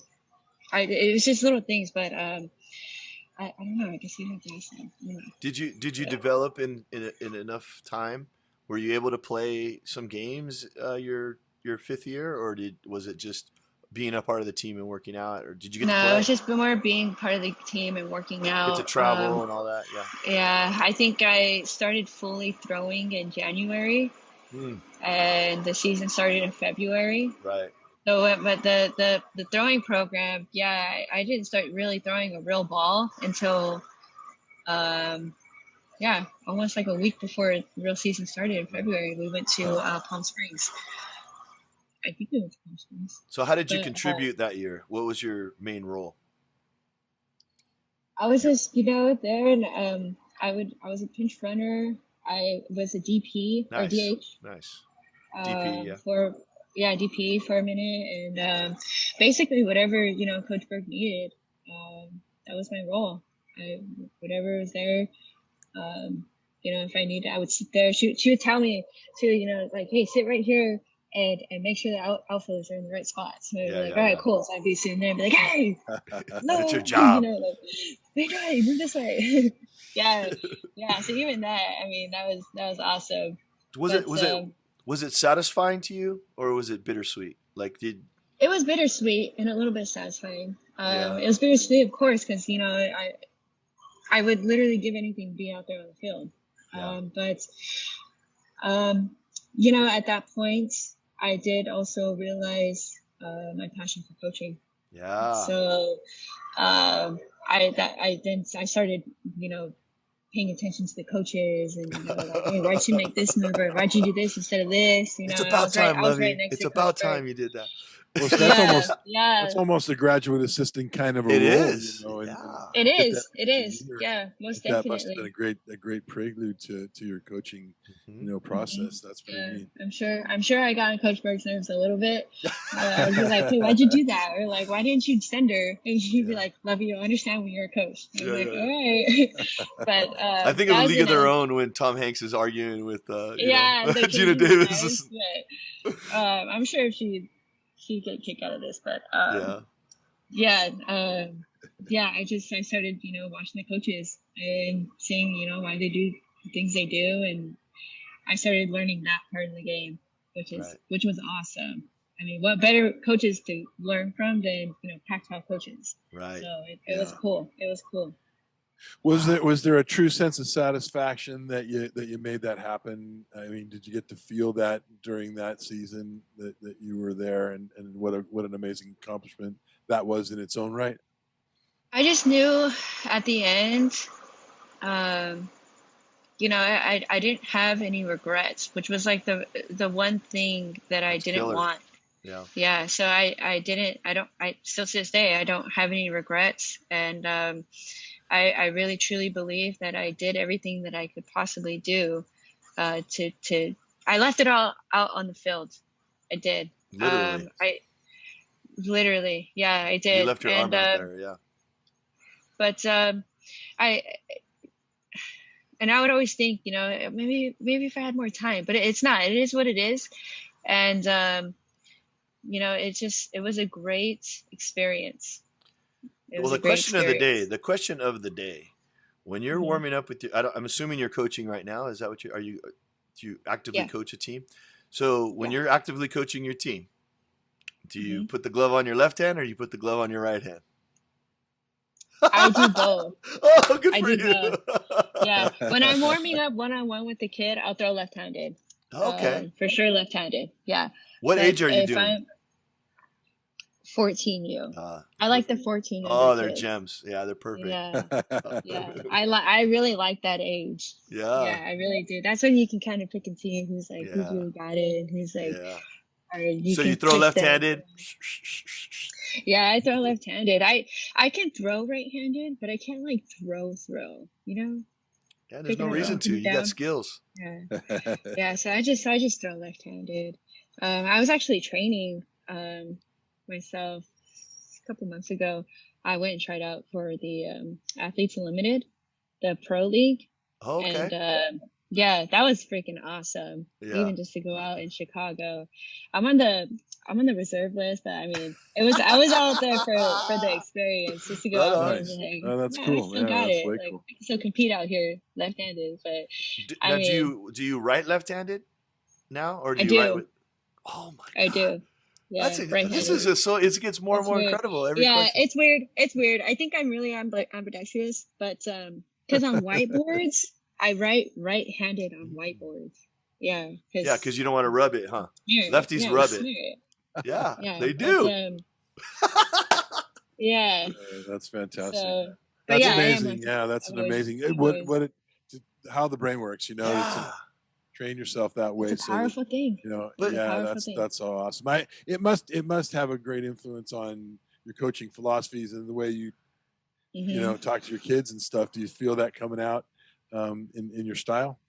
it was just little things, but I don't know. I guess you have to ask them. Yeah. Did you develop in enough time? Were you able to play some games your fifth year, or was it just being a part of the team and working out, or did you get to play? No, it was just more being part of the team and working out. Get to travel and all that, yeah. Yeah, I think I started fully throwing in January, and the season started in February. Right. So, but the throwing program, yeah, I didn't start really throwing a real ball until, almost like a week before the real season started in February. We went to Palm Springs. I think it was Palm Springs. So how did you contribute that year? What was your main role? I was just, there, and I was a pinch runner. I was a DP or DH. Nice. DP, DP for a minute, and basically whatever Coach Berg needed, that was my role. Whatever was there, if I needed, I would sit there. She would tell me to, like, hey, sit right here and make sure the outfielders are in the right spots. So I'd be like, all right, cool. So I'd be sitting there and be like, hey, no, that's your job. Big guy, move this way. yeah. So even that, I mean, that was awesome. Was it satisfying to you, or was it bittersweet? It was bittersweet and a little bit satisfying. It was bittersweet, of course, because I would literally give anything to be out there on the field. Yeah. At that point, I did also realize my passion for coaching. Yeah. So I started, paying attention to the coaches and, like, hey, why'd you make this move, or why'd you do this instead of this? It's about time, Lovie. It's about time you did that. Well, so that's almost a graduate assistant kind of a role. It is. It is. Yeah, most definitely. That must have been a great prelude to your coaching, process. That's pretty neat. I'm sure I got on Coach Berg's nerves a little bit. I'd be like, hey, why'd you do that? Or like, why didn't you send her? And she'd be like, Lovie, you'll understand when you're a coach. I was all right. But I think of A League of Their Own when Tom Hanks is arguing with Gina Davis. I'm sure she'd get a kick out of this, but I started watching the coaches and seeing why they do the things they do, and I started learning that part of the game, which was awesome. I mean, what better coaches to learn from than Pac-12 coaches? Right. So it was cool. It was cool. Was there a true sense of satisfaction that you made that happen? I mean, did you get to feel that during that season that you were there, and what an amazing accomplishment that was in its own right? I just knew at the end, I didn't have any regrets, which was like the one thing that I didn't want. Yeah. Yeah. So I still to this day, I don't have any regrets. And, I really truly believe that I did everything that I could possibly do I left it all out on the field. I did. Literally. Yeah, I did. You left your arm out there, yeah. But I would always think, maybe if I had more time, but it's not. It is what it is. And it was a great experience. The question of the day, when you're warming up with I'm assuming you're coaching right now. Is that what do you actively coach a team? So when you're actively coaching your team, do you put the glove on your left hand, or you put the glove on your right hand? I do both. Oh, good for you. Both. Yeah. When I'm warming up one-on-one with the kid, I'll throw left-handed. Okay. For sure left-handed. Yeah. What age are you doing? 14U. I like the 14. Oh, they're gems. Yeah, they're perfect. Yeah. I really like that age. Yeah, I really do. That's when you can kind of pick and see who's who's really got it, and who's like. Yeah. So you throw left-handed. Yeah, I throw left-handed. I can throw right-handed, but I can't throw. Yeah, there's no reason to. You got skills. Yeah. Yeah. So I just throw left-handed. I was actually training. myself a couple months ago. I went and tried out for the Athletes Unlimited, the pro league. Okay. And yeah, that was freaking awesome. Yeah. Even just to go out in Chicago. I'm on the reserve list, but I mean, I was out there for the experience, just to go Right out on. there. Nice. And Oh, that's yeah, cool. I still Yeah, got that's it. way Like, cool. I can still compete out here left-handed, but Now, I mean, do you write left-handed now, or do I you write do. with? Oh my I God. do. Yeah, This right-handed. is it gets more and It's more weird. incredible every Yeah, question. it's weird. It's weird. I think I'm really ambidextrous, but because on whiteboards, I write right-handed on whiteboards. Yeah, Yeah, because you don't want to rub it, huh? Lefties yeah, rub smear it. it. Yeah, Yeah, they but, do. yeah. That's fantastic. So, but That's yeah, amazing. Yeah, that's I've an always- amazing. I've always- How the brain works, you know, Yeah. to train yourself that way. It's a So that, powerful thing. you know, But- yeah, Powerful thing. that's so awesome. It must have a great influence on your coaching philosophies and the way you Mhm. you know talk to your kids and stuff. Do you feel that coming out in your style?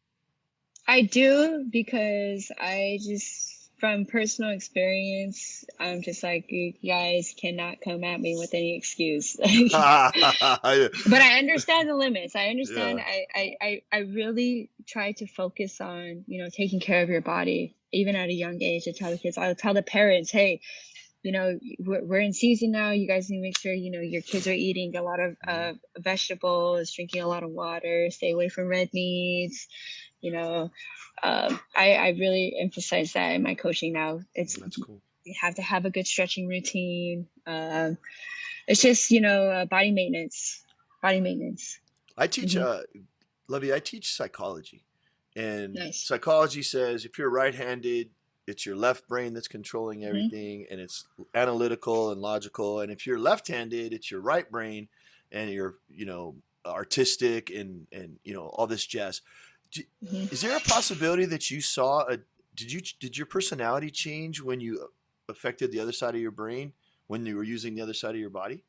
I do, because I just, from personal experience, I'm just like, you guys cannot come at me with any excuse. But I understand the limits. I understand. Yeah. I really try to focus on, you know, taking care of your body, even at a young age. I tell the kids, I'll tell the parents, hey, you know, we're in season now. You guys need to make sure, you know, your kids are eating a lot of vegetables, drinking a lot of water, stay away from red meats. You know, I really emphasize that in my coaching now. That's cool. You have to have a good stretching routine. It's just, you know, body maintenance. I teach, Mm-hmm. Lovey, I teach psychology. And Nice. psychology says if you're right-handed, it's your left brain that's controlling everything, and it's analytical and logical. And if you're left-handed, it's your right brain, and you're, you know, artistic and you know, all this jazz. Is there a possibility that you saw did your personality change when you affected the other side of your brain, when you were using the other side of your body?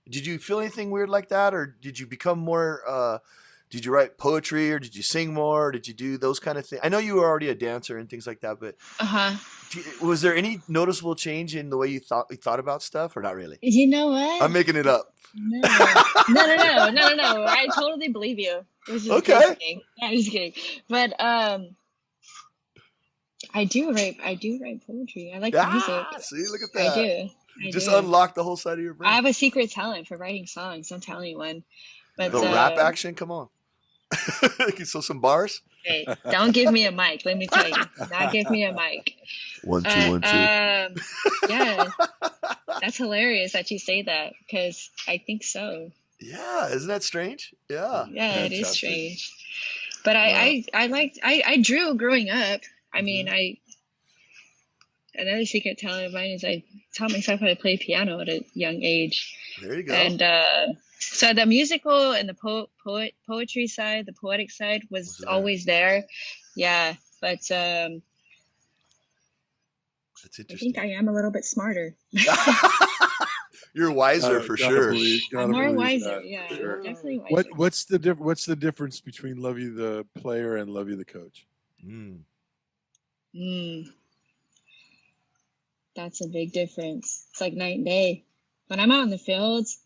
Did you feel anything weird like that, or did you become more did you write poetry, or did you sing more, or did you do those kind of things? I know you were already a dancer and things like that, but was there any noticeable change in the way you thought about stuff, or not really? You know what? I'm making it up. No. I totally believe you. It was just kidding. Yeah, I'm just kidding. But I do write poetry. I like music. See, look at that. I do. You just unlocked the whole side of your brain. I have a secret talent for writing songs. Don't tell anyone. But the rap action, come on. So some bars. Hey, don't give me a mic. Let me tell you, not give me a mic. 1 2 1 2. Yeah, that's hilarious that you say that, because I think so. Yeah, isn't that strange? Yeah. Yeah, it is strange. But I drew growing up. I mean, another secret talent of mine is I taught myself how to play piano at a young age. There you go. And so the musical and the poetry side, the poetic side was always there. Yeah, but that's interesting. I think I am a little bit smarter. You're wiser for sure. I'm more wiser. Yeah, sure. Definitely wiser. What's the difference between Lovie the player and Lovie the coach? That's a big difference. It's like night and day. When I'm out in the fields,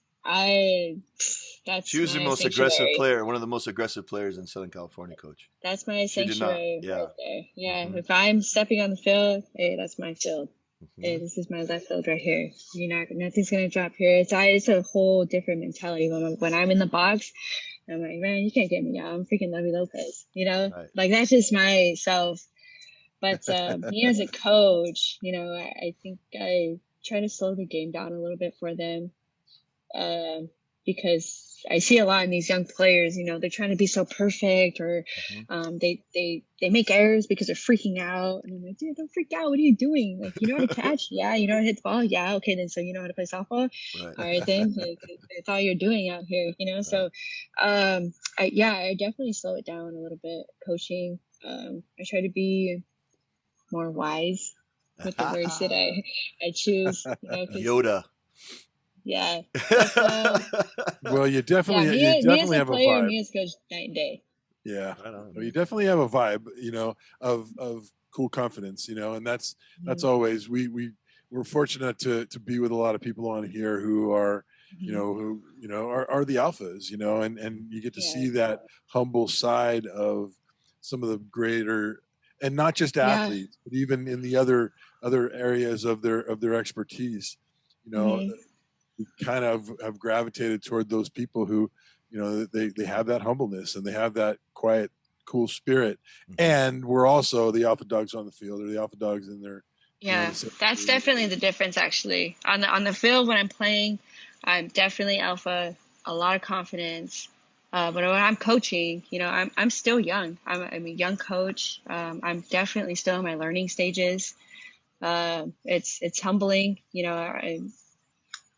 she was the most aggressive player, one of the most aggressive players in Southern California, coach. That's my sanctuary right there. Yeah. If I'm stepping on the field, hey, that's my field. Hey, this is my left field right here. Nothing's gonna drop here. It's a whole different mentality when I'm in the box. I'm like, man, you can't get me out. I'm freaking Lovie Lopez. You know, like that's just myself. But me as a coach, you know, I think I try to slow the game down a little bit for them. Because I see a lot in these young players, you know, they're trying to be so perfect, or they make errors because they're freaking out. And I'm like, dude, don't freak out. What are you doing? Like, you know how to catch? Yeah. You know how to hit the ball? Yeah. Okay, then so you know how to play softball? All right, then. Like, that's all you're doing out here, you know? So, I definitely slow it down a little bit, coaching. I try to be more wise with the words that I choose. You know, Yoda. Yeah. But, well, you definitely have a vibe. Me as coach, night and day. Yeah. Well, you definitely have a vibe, you know, of cool confidence, you know, and that's always we we're fortunate to be with a lot of people on here who are, are the alphas, and you get to see that humble side of some of the greater, and not just athletes, but even in the other areas of their expertise. We kind of have gravitated toward those people who, they have that humbleness and they have that quiet, cool spirit. And we're also the alpha dogs on the field, or the alpha dogs in their. Yeah, that's definitely the difference. Actually, on the field when I'm playing, I'm definitely alpha, a lot of confidence. But when I'm coaching, I'm still young. I'm a young coach. I'm definitely still in my learning stages. It's humbling.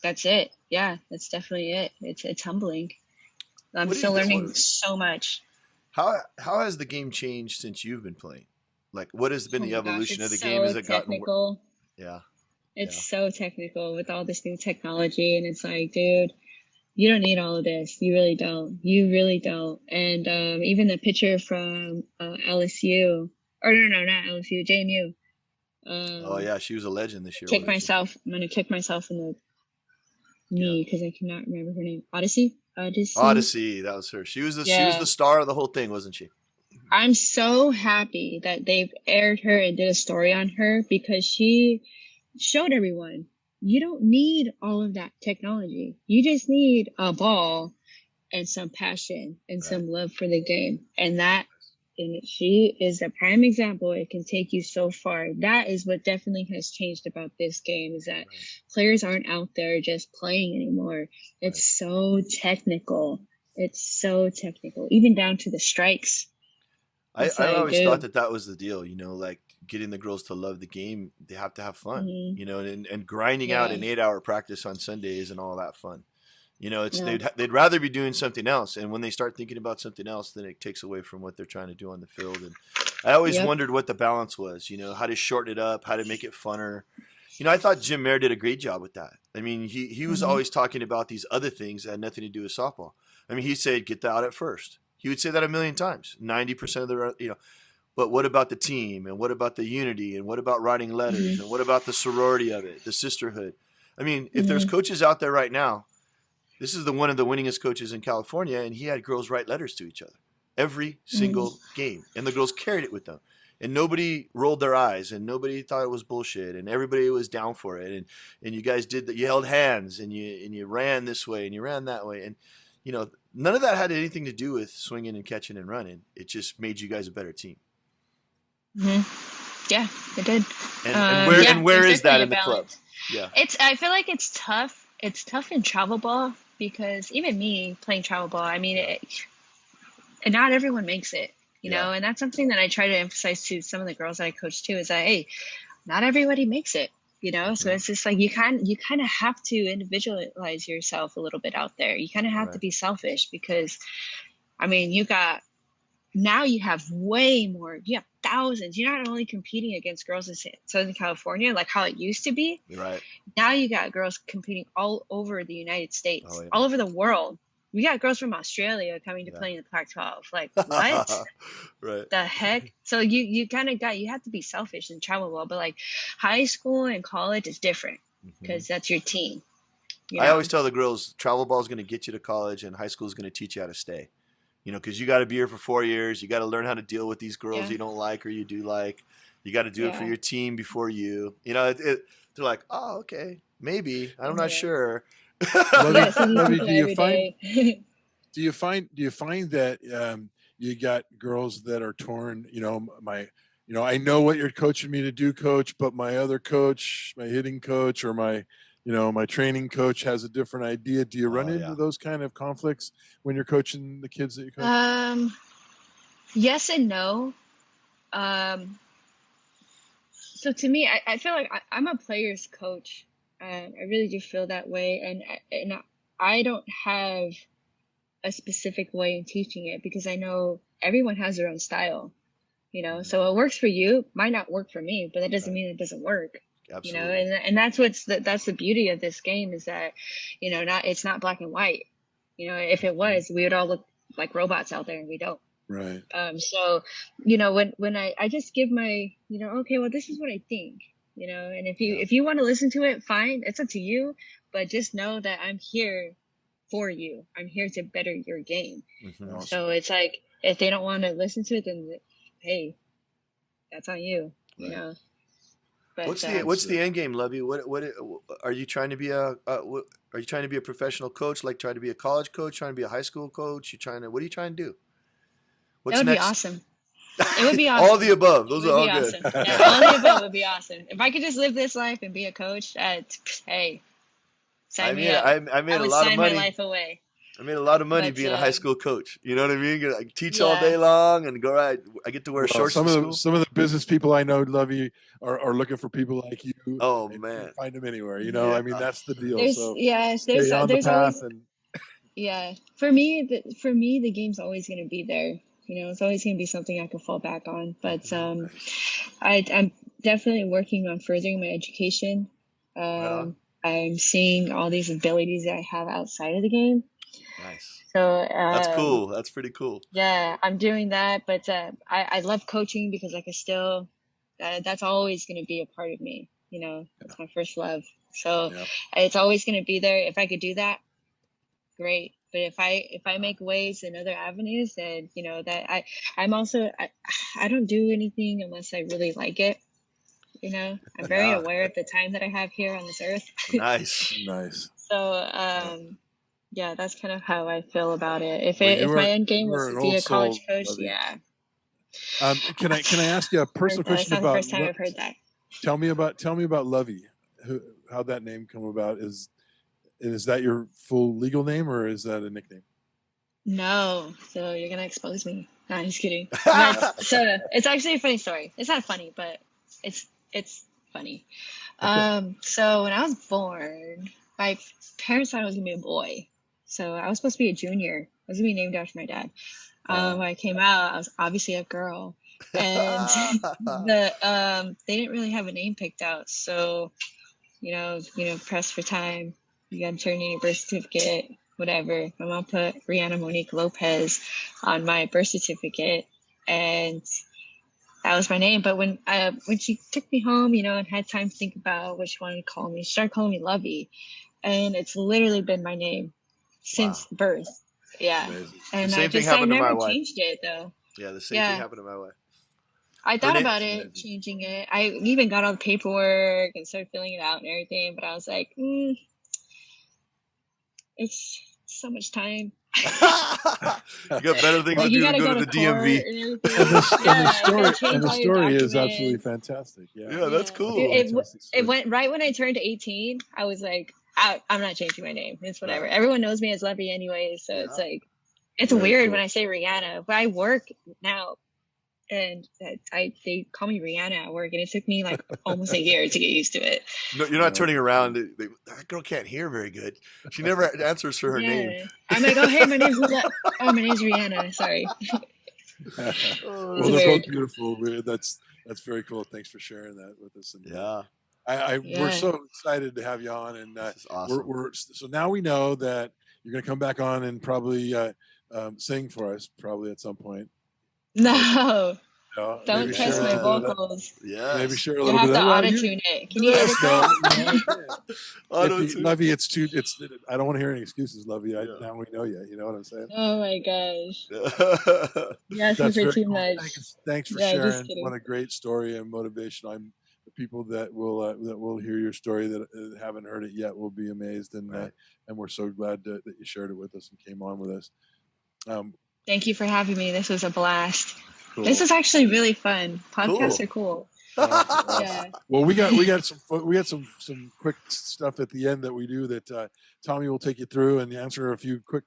That's it. Yeah, that's definitely it. It's humbling. I'm still learning so much. How has the game changed since you've been playing? Like, what has been the evolution of the game? Has it technical? Yeah. It's so technical with all this new technology, and it's like, dude, you don't need all of this. You really don't. You really don't. And even the picture from LSU, or no, not LSU, JMU. Oh yeah, she was a legend this year. I'm gonna kick myself in the knee because I cannot remember her name. Odyssey, that was her. She was the star of the whole thing, wasn't she? I'm so happy that they've aired her and did a story on her, because she showed everyone you don't need all of that technology. You just need a ball and some passion and some love for the game. And she is a prime example. It can take you so far. That is what definitely has changed about this game, is that players aren't out there just playing anymore. It's so technical. It's so technical, even down to the strikes. I always thought that was the deal, like getting the girls to love the game. They have to have fun, and grinding out an 8-hour practice on Sunday isn't all that fun. They'd rather be doing something else. And when they start thinking about something else, then it takes away from what they're trying to do on the field. And I always wondered what the balance was, how to shorten it up, how to make it funner. I thought Jim Mayer did a great job with that. I mean, he was always talking about these other things that had nothing to do with softball. I mean, he said, get that out at first. He would say that 1,000,000 times, 90% of the, but what about the team? And what about the unity? And what about writing letters? And what about the sorority of it, the sisterhood? I mean, if there's coaches out there right now, this is one of the winningest coaches in California, and he had girls write letters to each other every single game. And the girls carried it with them. And nobody rolled their eyes, and nobody thought it was bullshit, and everybody was down for it. And you guys did that. You held hands, and you ran this way, and you ran that way. And, none of that had anything to do with swinging and catching and running. It just made you guys a better team. Yeah, it did. And where is that in the club? Yeah. I feel like it's tough. It's tough in travel ball, because even me playing travel ball, I mean, and not everyone makes it, know, and that's something that I try to emphasize to some of the girls that I coach too, is that, hey, not everybody makes it. So it's just like you kind of have to individualize yourself a little bit out there. You kind of have to be selfish, because, I mean, you have way more. You have thousands. You're not only competing against girls in Southern California like how it used to be. Right. Now you got girls competing all over the United States, all over the world. We got girls from Australia coming to play in the Pac-12. Like, what? Right. The heck? So you have to be selfish in travel ball, but like high school and college is different, because that's your team. I always tell the girls, travel ball is going to get you to college, and high school is going to teach you how to stay. Because you got to be here for 4 years. You got to learn how to deal with these girls you don't like or you do like. You got to do it for your team before you. They're like, oh, okay, maybe. I'm not sure. Lovie, do you find that you got girls that are torn? I know what you're coaching me to do, coach, but my other coach, my hitting coach, or my training coach has a different idea. Do you run into those kind of conflicts when you're coaching the kids that you coach? Yes and no. So to me, I feel like I'm a player's coach. I really do feel that way, and I don't have a specific way in teaching it, because I know everyone has their own style, So what works for you might not work for me, but that doesn't mean it doesn't work. Absolutely. And that's that's the beauty of this game, is that it's not black and white. If it was, we would all look like robots out there, and we don't. Right. So when I just give my okay, well, this is what I think. you know, and if you want to listen to it, fine, it's up to you, but just know that I'm here for you. I'm here to better your game. Mm-hmm. So it's like, if they don't want to listen to it, then hey, that's on you, you know. But what's the end game, Lovie? What are you trying to be are you trying to be a professional coach, like trying to be a college coach, trying to be a high school coach? What are you trying to do? What's that would next? Be awesome. It would be awesome. All the above. Those are all awesome. good. Yeah, all the above would be awesome. If I could just live this life and be a coach, hey, sign me up. I made a lot of money. My life away. I made a lot of money being a high school coach. You know what I mean? I teach all day long and go right. I get to wear shorts. Some of the business people I know, Lovie, are looking for people like you. Oh man, find them anywhere. You know, I mean that's the deal. There's on the path always, for me, the game's always going to be there. You know, it's always going to be something I can fall back on. But I'm definitely working on furthering my education. I'm seeing all these abilities that I have outside of the game. Nice. So that's cool. That's pretty cool. Yeah, I'm doing that, but I love coaching because I can still. That's always going to be a part of me. You know, it's my first love. So it's always going to be there. If I could do that, great. But if I make waves in other avenues, then you know that I'm also I don't do anything unless I really like it. You know, I'm very aware of the time that I have here on this earth. Nice. So yeah, that's kind of how I feel about it. If my end game was to be a college coach, yeah. Can I ask you a personal question about? That's the first time I've heard that. Tell me about Lovie. How'd that name come about? Is that your full legal name or is that a nickname? No, so you're gonna expose me. No, I'm just kidding. So it's actually a funny story. It's not funny, but it's funny. Okay. So when I was born, my parents thought I was gonna be a boy. So I was supposed to be a junior. I was gonna be named after my dad. When I came out, I was obviously a girl, and they didn't really have a name picked out. So, you know, pressed for time. You got to turn in your birth certificate, whatever. My mom put Rihanna Monique Lopez on my birth certificate, and that was my name. But when she took me home, you know, and had time to think about what she wanted to call me, she started calling me Lovie, and it's literally been my name since birth. Yeah. Amazing. And I never changed it though. Yeah, the same thing happened to my wife. I thought about changing it. I even got all the paperwork and started filling it out and everything, but I was like, it's so much time. You got better things to do than go to the DMV. And the story is absolutely fantastic. Yeah, that's cool. It went right when I turned 18. I was like, I'm not changing my name. It's whatever. Everyone knows me as Lovie anyway, so it's like, it's weird when I say Rihanna. But I work now, and they call me Rihanna at work, and it took me like almost a year to get used to it. No, you're not turning around. That girl can't hear very good. She never answers for her name. I'm like, oh hey, my name's Rihanna. Sorry. Well, they're both beautiful. That's very cool. Thanks for sharing that with us. And we're so excited to have you on, and awesome. So now we know that you're going to come back on and probably sing for us, probably at some point. No, don't test my vocals. Yeah, maybe share a you little bit. You have to auto-tune it. Can you edit that? Lovie, it's I don't want to hear any excuses, Lovie. Now we know you. You know what I'm saying? Oh my gosh. You're asking for too much. Thanks for sharing. What a great story and motivation. The people that will hear your story that haven't heard it yet will be amazed, and we're so glad that you shared it with us and came on with us. Thank you for having me. This was a blast. Cool. This is actually really fun. Podcasts are cool. Yeah. Well, we got some quick stuff at the end that we do that Tommy will take you through and answer a few quick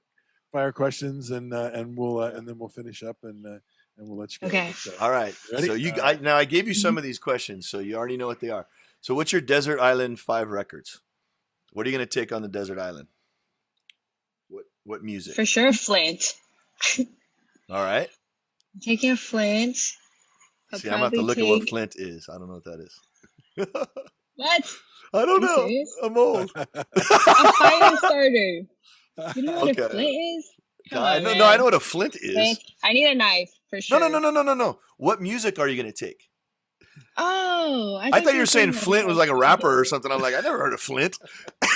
fire questions, and then we'll finish up and we'll let you go. Okay. All right. Ready? So now I gave you some of these questions, so you already know what they are. So what's your Desert Island 5 records? What are you going to take on the desert island? What music? For sure, Flint. All right. I'm taking a Flint. See, I'm about to look at what Flint is. I don't know what that is. What? I don't know. Serious? I'm old. A fire starter. You know what a Flint is? I know what a Flint is. I need a knife for sure. No. What music are you going to take? Oh, I thought you were saying like Flint was like a rapper or Outfielder. something. I'm like, I never heard of Flint.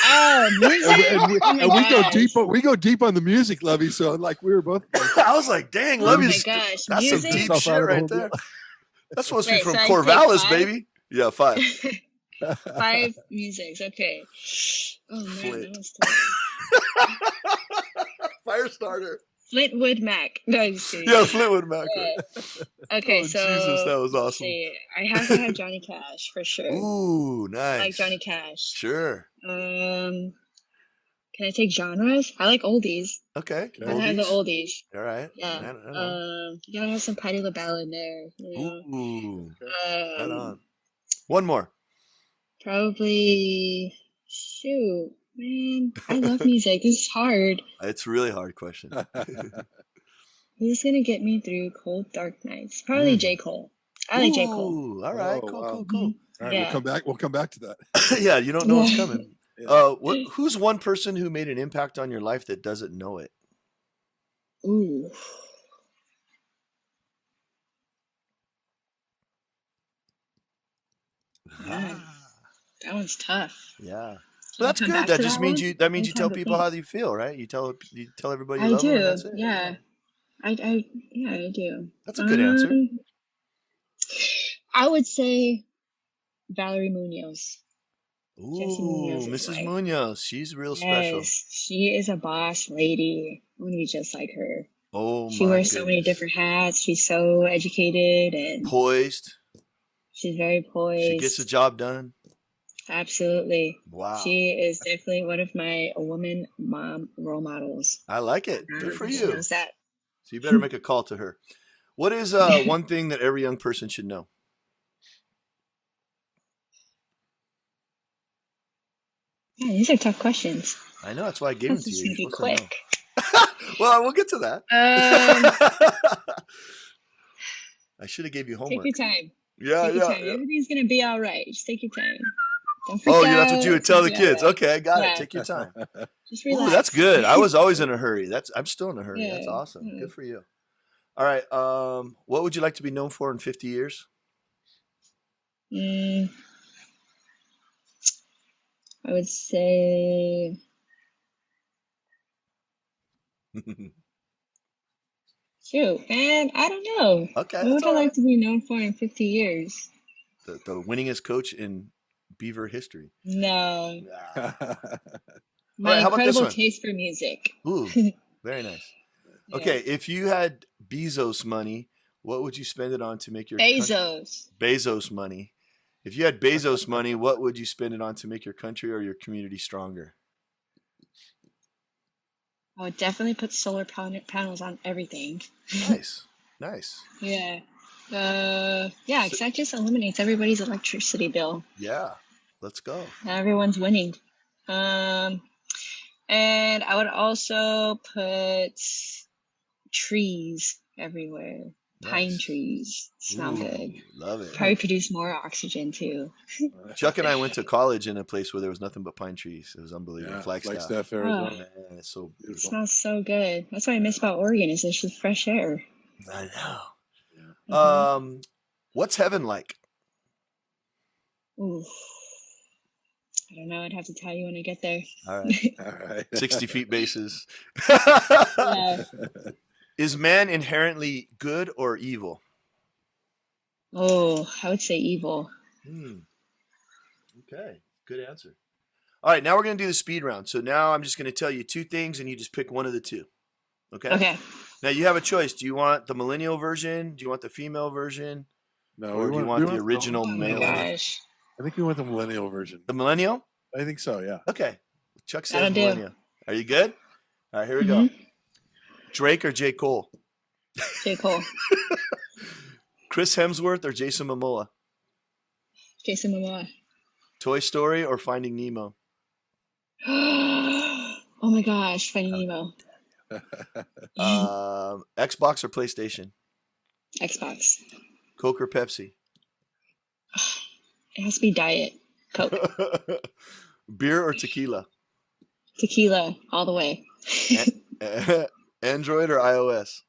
Oh, music. Oh my we go gosh. deep. We go deep on the music, Lovey. So like we were both. I was like, dang, Oh my Lovey's gosh, that's some music. deep Yourself out shit of the right whole there. deal. That's supposed to be Wait, from so I take Corvallis, 5? baby. Yeah, 5. 5 musics. Okay. Oh man, Flint. that was tough. Firestarter. Fleetwood Mac. No, I'm just kidding. Yeah, Fleetwood Mac. Okay, Oh, so Jesus, that was let's awesome. see. I have to have Johnny Cash for sure. Ooh, nice. I like Johnny Cash. Sure. Can I take genres? I like oldies. Okay. I have the oldies. All right. Yeah. Right on. You gotta have some Patti LaBelle in there. You know? Ooh. Right Um, on. One more. Probably. Shoot, man, I love music. This is hard. It's a really hard question. Who's gonna get me through cold, dark nights? Probably J. Cole. I like J. Cole. Ooh, all right. Oh, Cool, wow. cool, cool. All right, Yeah. we'll come back to that. Yeah, you don't know what's Yeah. coming. Yeah. Who's one person who made an impact on your life that doesn't know it? Ooh. Man, that one's tough. Yeah. Can Well, we that's come good. back That to just that means one? you that means you Anytime tell to people think. how you feel, right? You tell everybody you I love them, and do. that's it. Yeah. I do. That's a good answer. I would say Valerie Munoz. Jesse Ooh, Munoz's Mrs. wife. Munoz. She's real special. Yes, she is a boss lady. I want to be just like her. Oh She my wears so many goodness. different hats. She's so educated and Poised. she's very poised. She gets the job done. Absolutely. Wow. She is definitely one of my woman mom role models. I like it. Good for She you. knows that. So you better make a call to her. What is one thing that every young person should know? Yeah, these are tough questions. I know. That's why I gave them This to is you. gonna be You're supposed to know. quick. Well, we'll get to that. I should have gave you Take homework. your time. Yeah, Take your yeah, time. yeah. Everything's gonna be all right. Just take your time. Don't freak Oh, out. that's what you would It's tell gonna the be all kids. right. Okay, I got Yeah. it. Take your time. Just Ooh, relax. that's good. I was always in a hurry. I'm still in a hurry. That's Yeah. awesome. Yeah. Good for you. All right. What would you like to be known for in 50 years? I would say shoot, man, I don't know. Okay, What that's would I all like right. to be known for in 50 years? The winningest coach in Beaver history. No. Nah. My right, how about this incredible one? taste for music. Ooh, very nice. Yeah. Okay, if you had Bezos money, what would you spend it on to make your Bezos. Bezos money? If you had Bezos money, what would you spend it on to make your country or your community stronger? I would definitely put solar panels on everything. Nice. Nice. Yeah. Yeah, because that just eliminates everybody's electricity bill. Yeah. Let's go. Everyone's winning. And I would also put trees everywhere. Pine Nice. trees. Smell Ooh, good. love it. Probably produce more oxygen too. Chuck and I went to college in a place where there was nothing but pine trees. It was unbelievable. Yeah, Flagstaff. Arizona. Man, it's so It beautiful. smells so good. That's what I miss about Oregon is it's just fresh air. I know. Mhm. What's heaven like? Ooh. I don't know. I'd have to tell you when I get there. All right. All right. 60 feet bases. Yeah. Is man inherently good or evil? Oh, I would say evil. Okay. Good answer. All right. Now we're going to do the speed round. So now I'm just going to tell you two things and you just pick one of the two. Okay? Okay. Now you have a choice. Do you want the millennial version? Do you want the female version? No, Or do you want the original Oh my male version? gosh. I think we want the millennial version. The millennial? I think so. Yeah. Okay. Chuck says That'll do. millennial. Are you good? All right, here we go. Drake or J. Cole? J. Cole. Chris Hemsworth or Jason Momoa? Jason Momoa. Toy Story or Finding Nemo? Oh my gosh. Finding Nemo. Xbox or PlayStation? Xbox. Coke or Pepsi? It has to be Diet Coke. Beer or tequila? Tequila all the way. Android or iOS?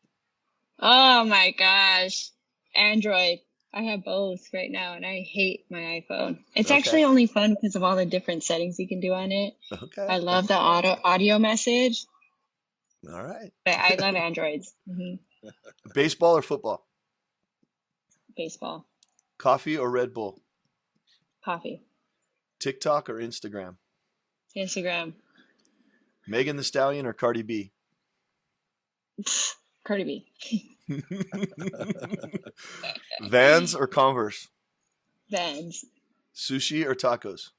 Oh my gosh. Android. I have both right now, and I hate my iPhone. It's Okay. actually only fun because of all the different settings you can do on it. Okay. I love the audio message, All right. but I love Androids. Baseball or football? Baseball, Coffee or Red Bull? coffee, TikTok or Instagram? Instagram, Megan Thee Stallion or Cardi B? Cardi B, Vans or Converse? Vans. Sushi or tacos?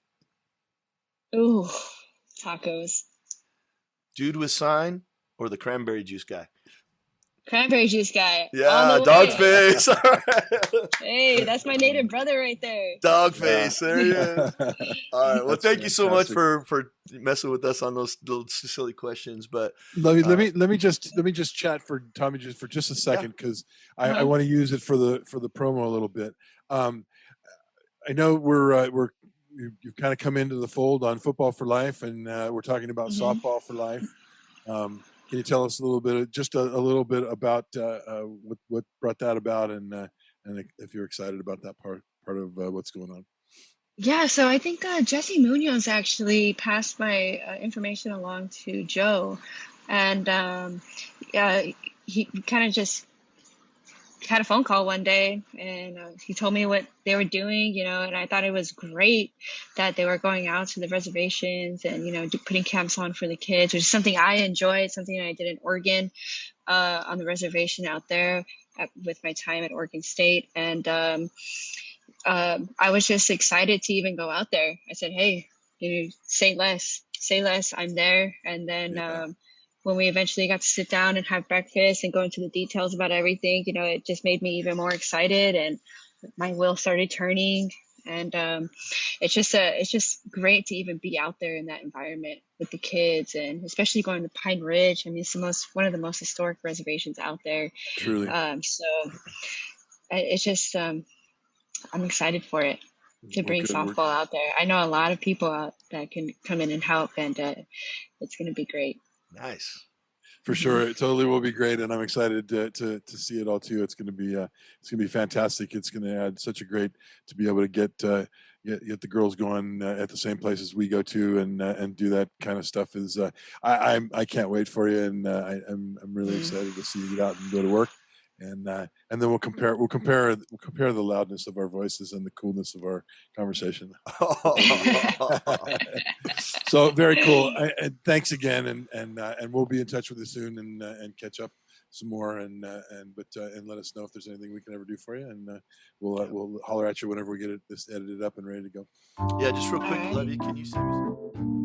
Ooh, tacos. Dude with sign or the cranberry juice guy? Cranberry juice guy. Yeah, On the dog way. face. All right. Hey, that's my native brother right there. Dog face. There he is. All right. Well, That's thank you so much fantastic. for messing with us on those little silly questions. But Lovie, let me just chat for Tommy just for just a second, because I want to use it for the promo a little bit. I know you've kind of come into the fold on Football for Life, and we're talking about softball for life. Can you tell us a little bit, just a little bit about what brought that about, and if you're excited about that part of what's going on? Yeah, so I think Jesse Munoz actually passed my information along to Joe, and he kind of just had a phone call one day, and he told me what they were doing, and I thought it was great that they were going out to the reservations and, putting camps on for the kids, which is something I enjoyed, something I did in Oregon on the reservation out there with my time at Oregon State. And I was just excited to even go out there. I said, hey, say less, I'm there. And then when we eventually got to sit down and have breakfast and go into the details about everything, it just made me even more excited, and my wheel started turning. And it's just great to even be out there in that environment with the kids, and especially going to Pine Ridge. I mean, it's one of the most historic reservations out there. Truly. So it's just I'm excited for it, to bring softball out there. I know a lot of people out that can come in and help, and it's going to be great. Nice. For sure, it totally will be great, and I'm excited to see it all too. It's going to be fantastic. It's going to add such a great to be able to get the girls going at the same places we go to, and do that kind of stuff. Is I can't wait for you, and I'm really excited to see you get out and go to work, and then we'll compare the loudness of our voices and the coolness of our conversation. So very cool. And thanks again, and we'll be in touch with you soon, and catch up some more, and let us know if there's anything we can ever do for you, and we'll holler at you whenever we get this edited up and ready to go. Yeah, just real quick, Lovie, can you send me some?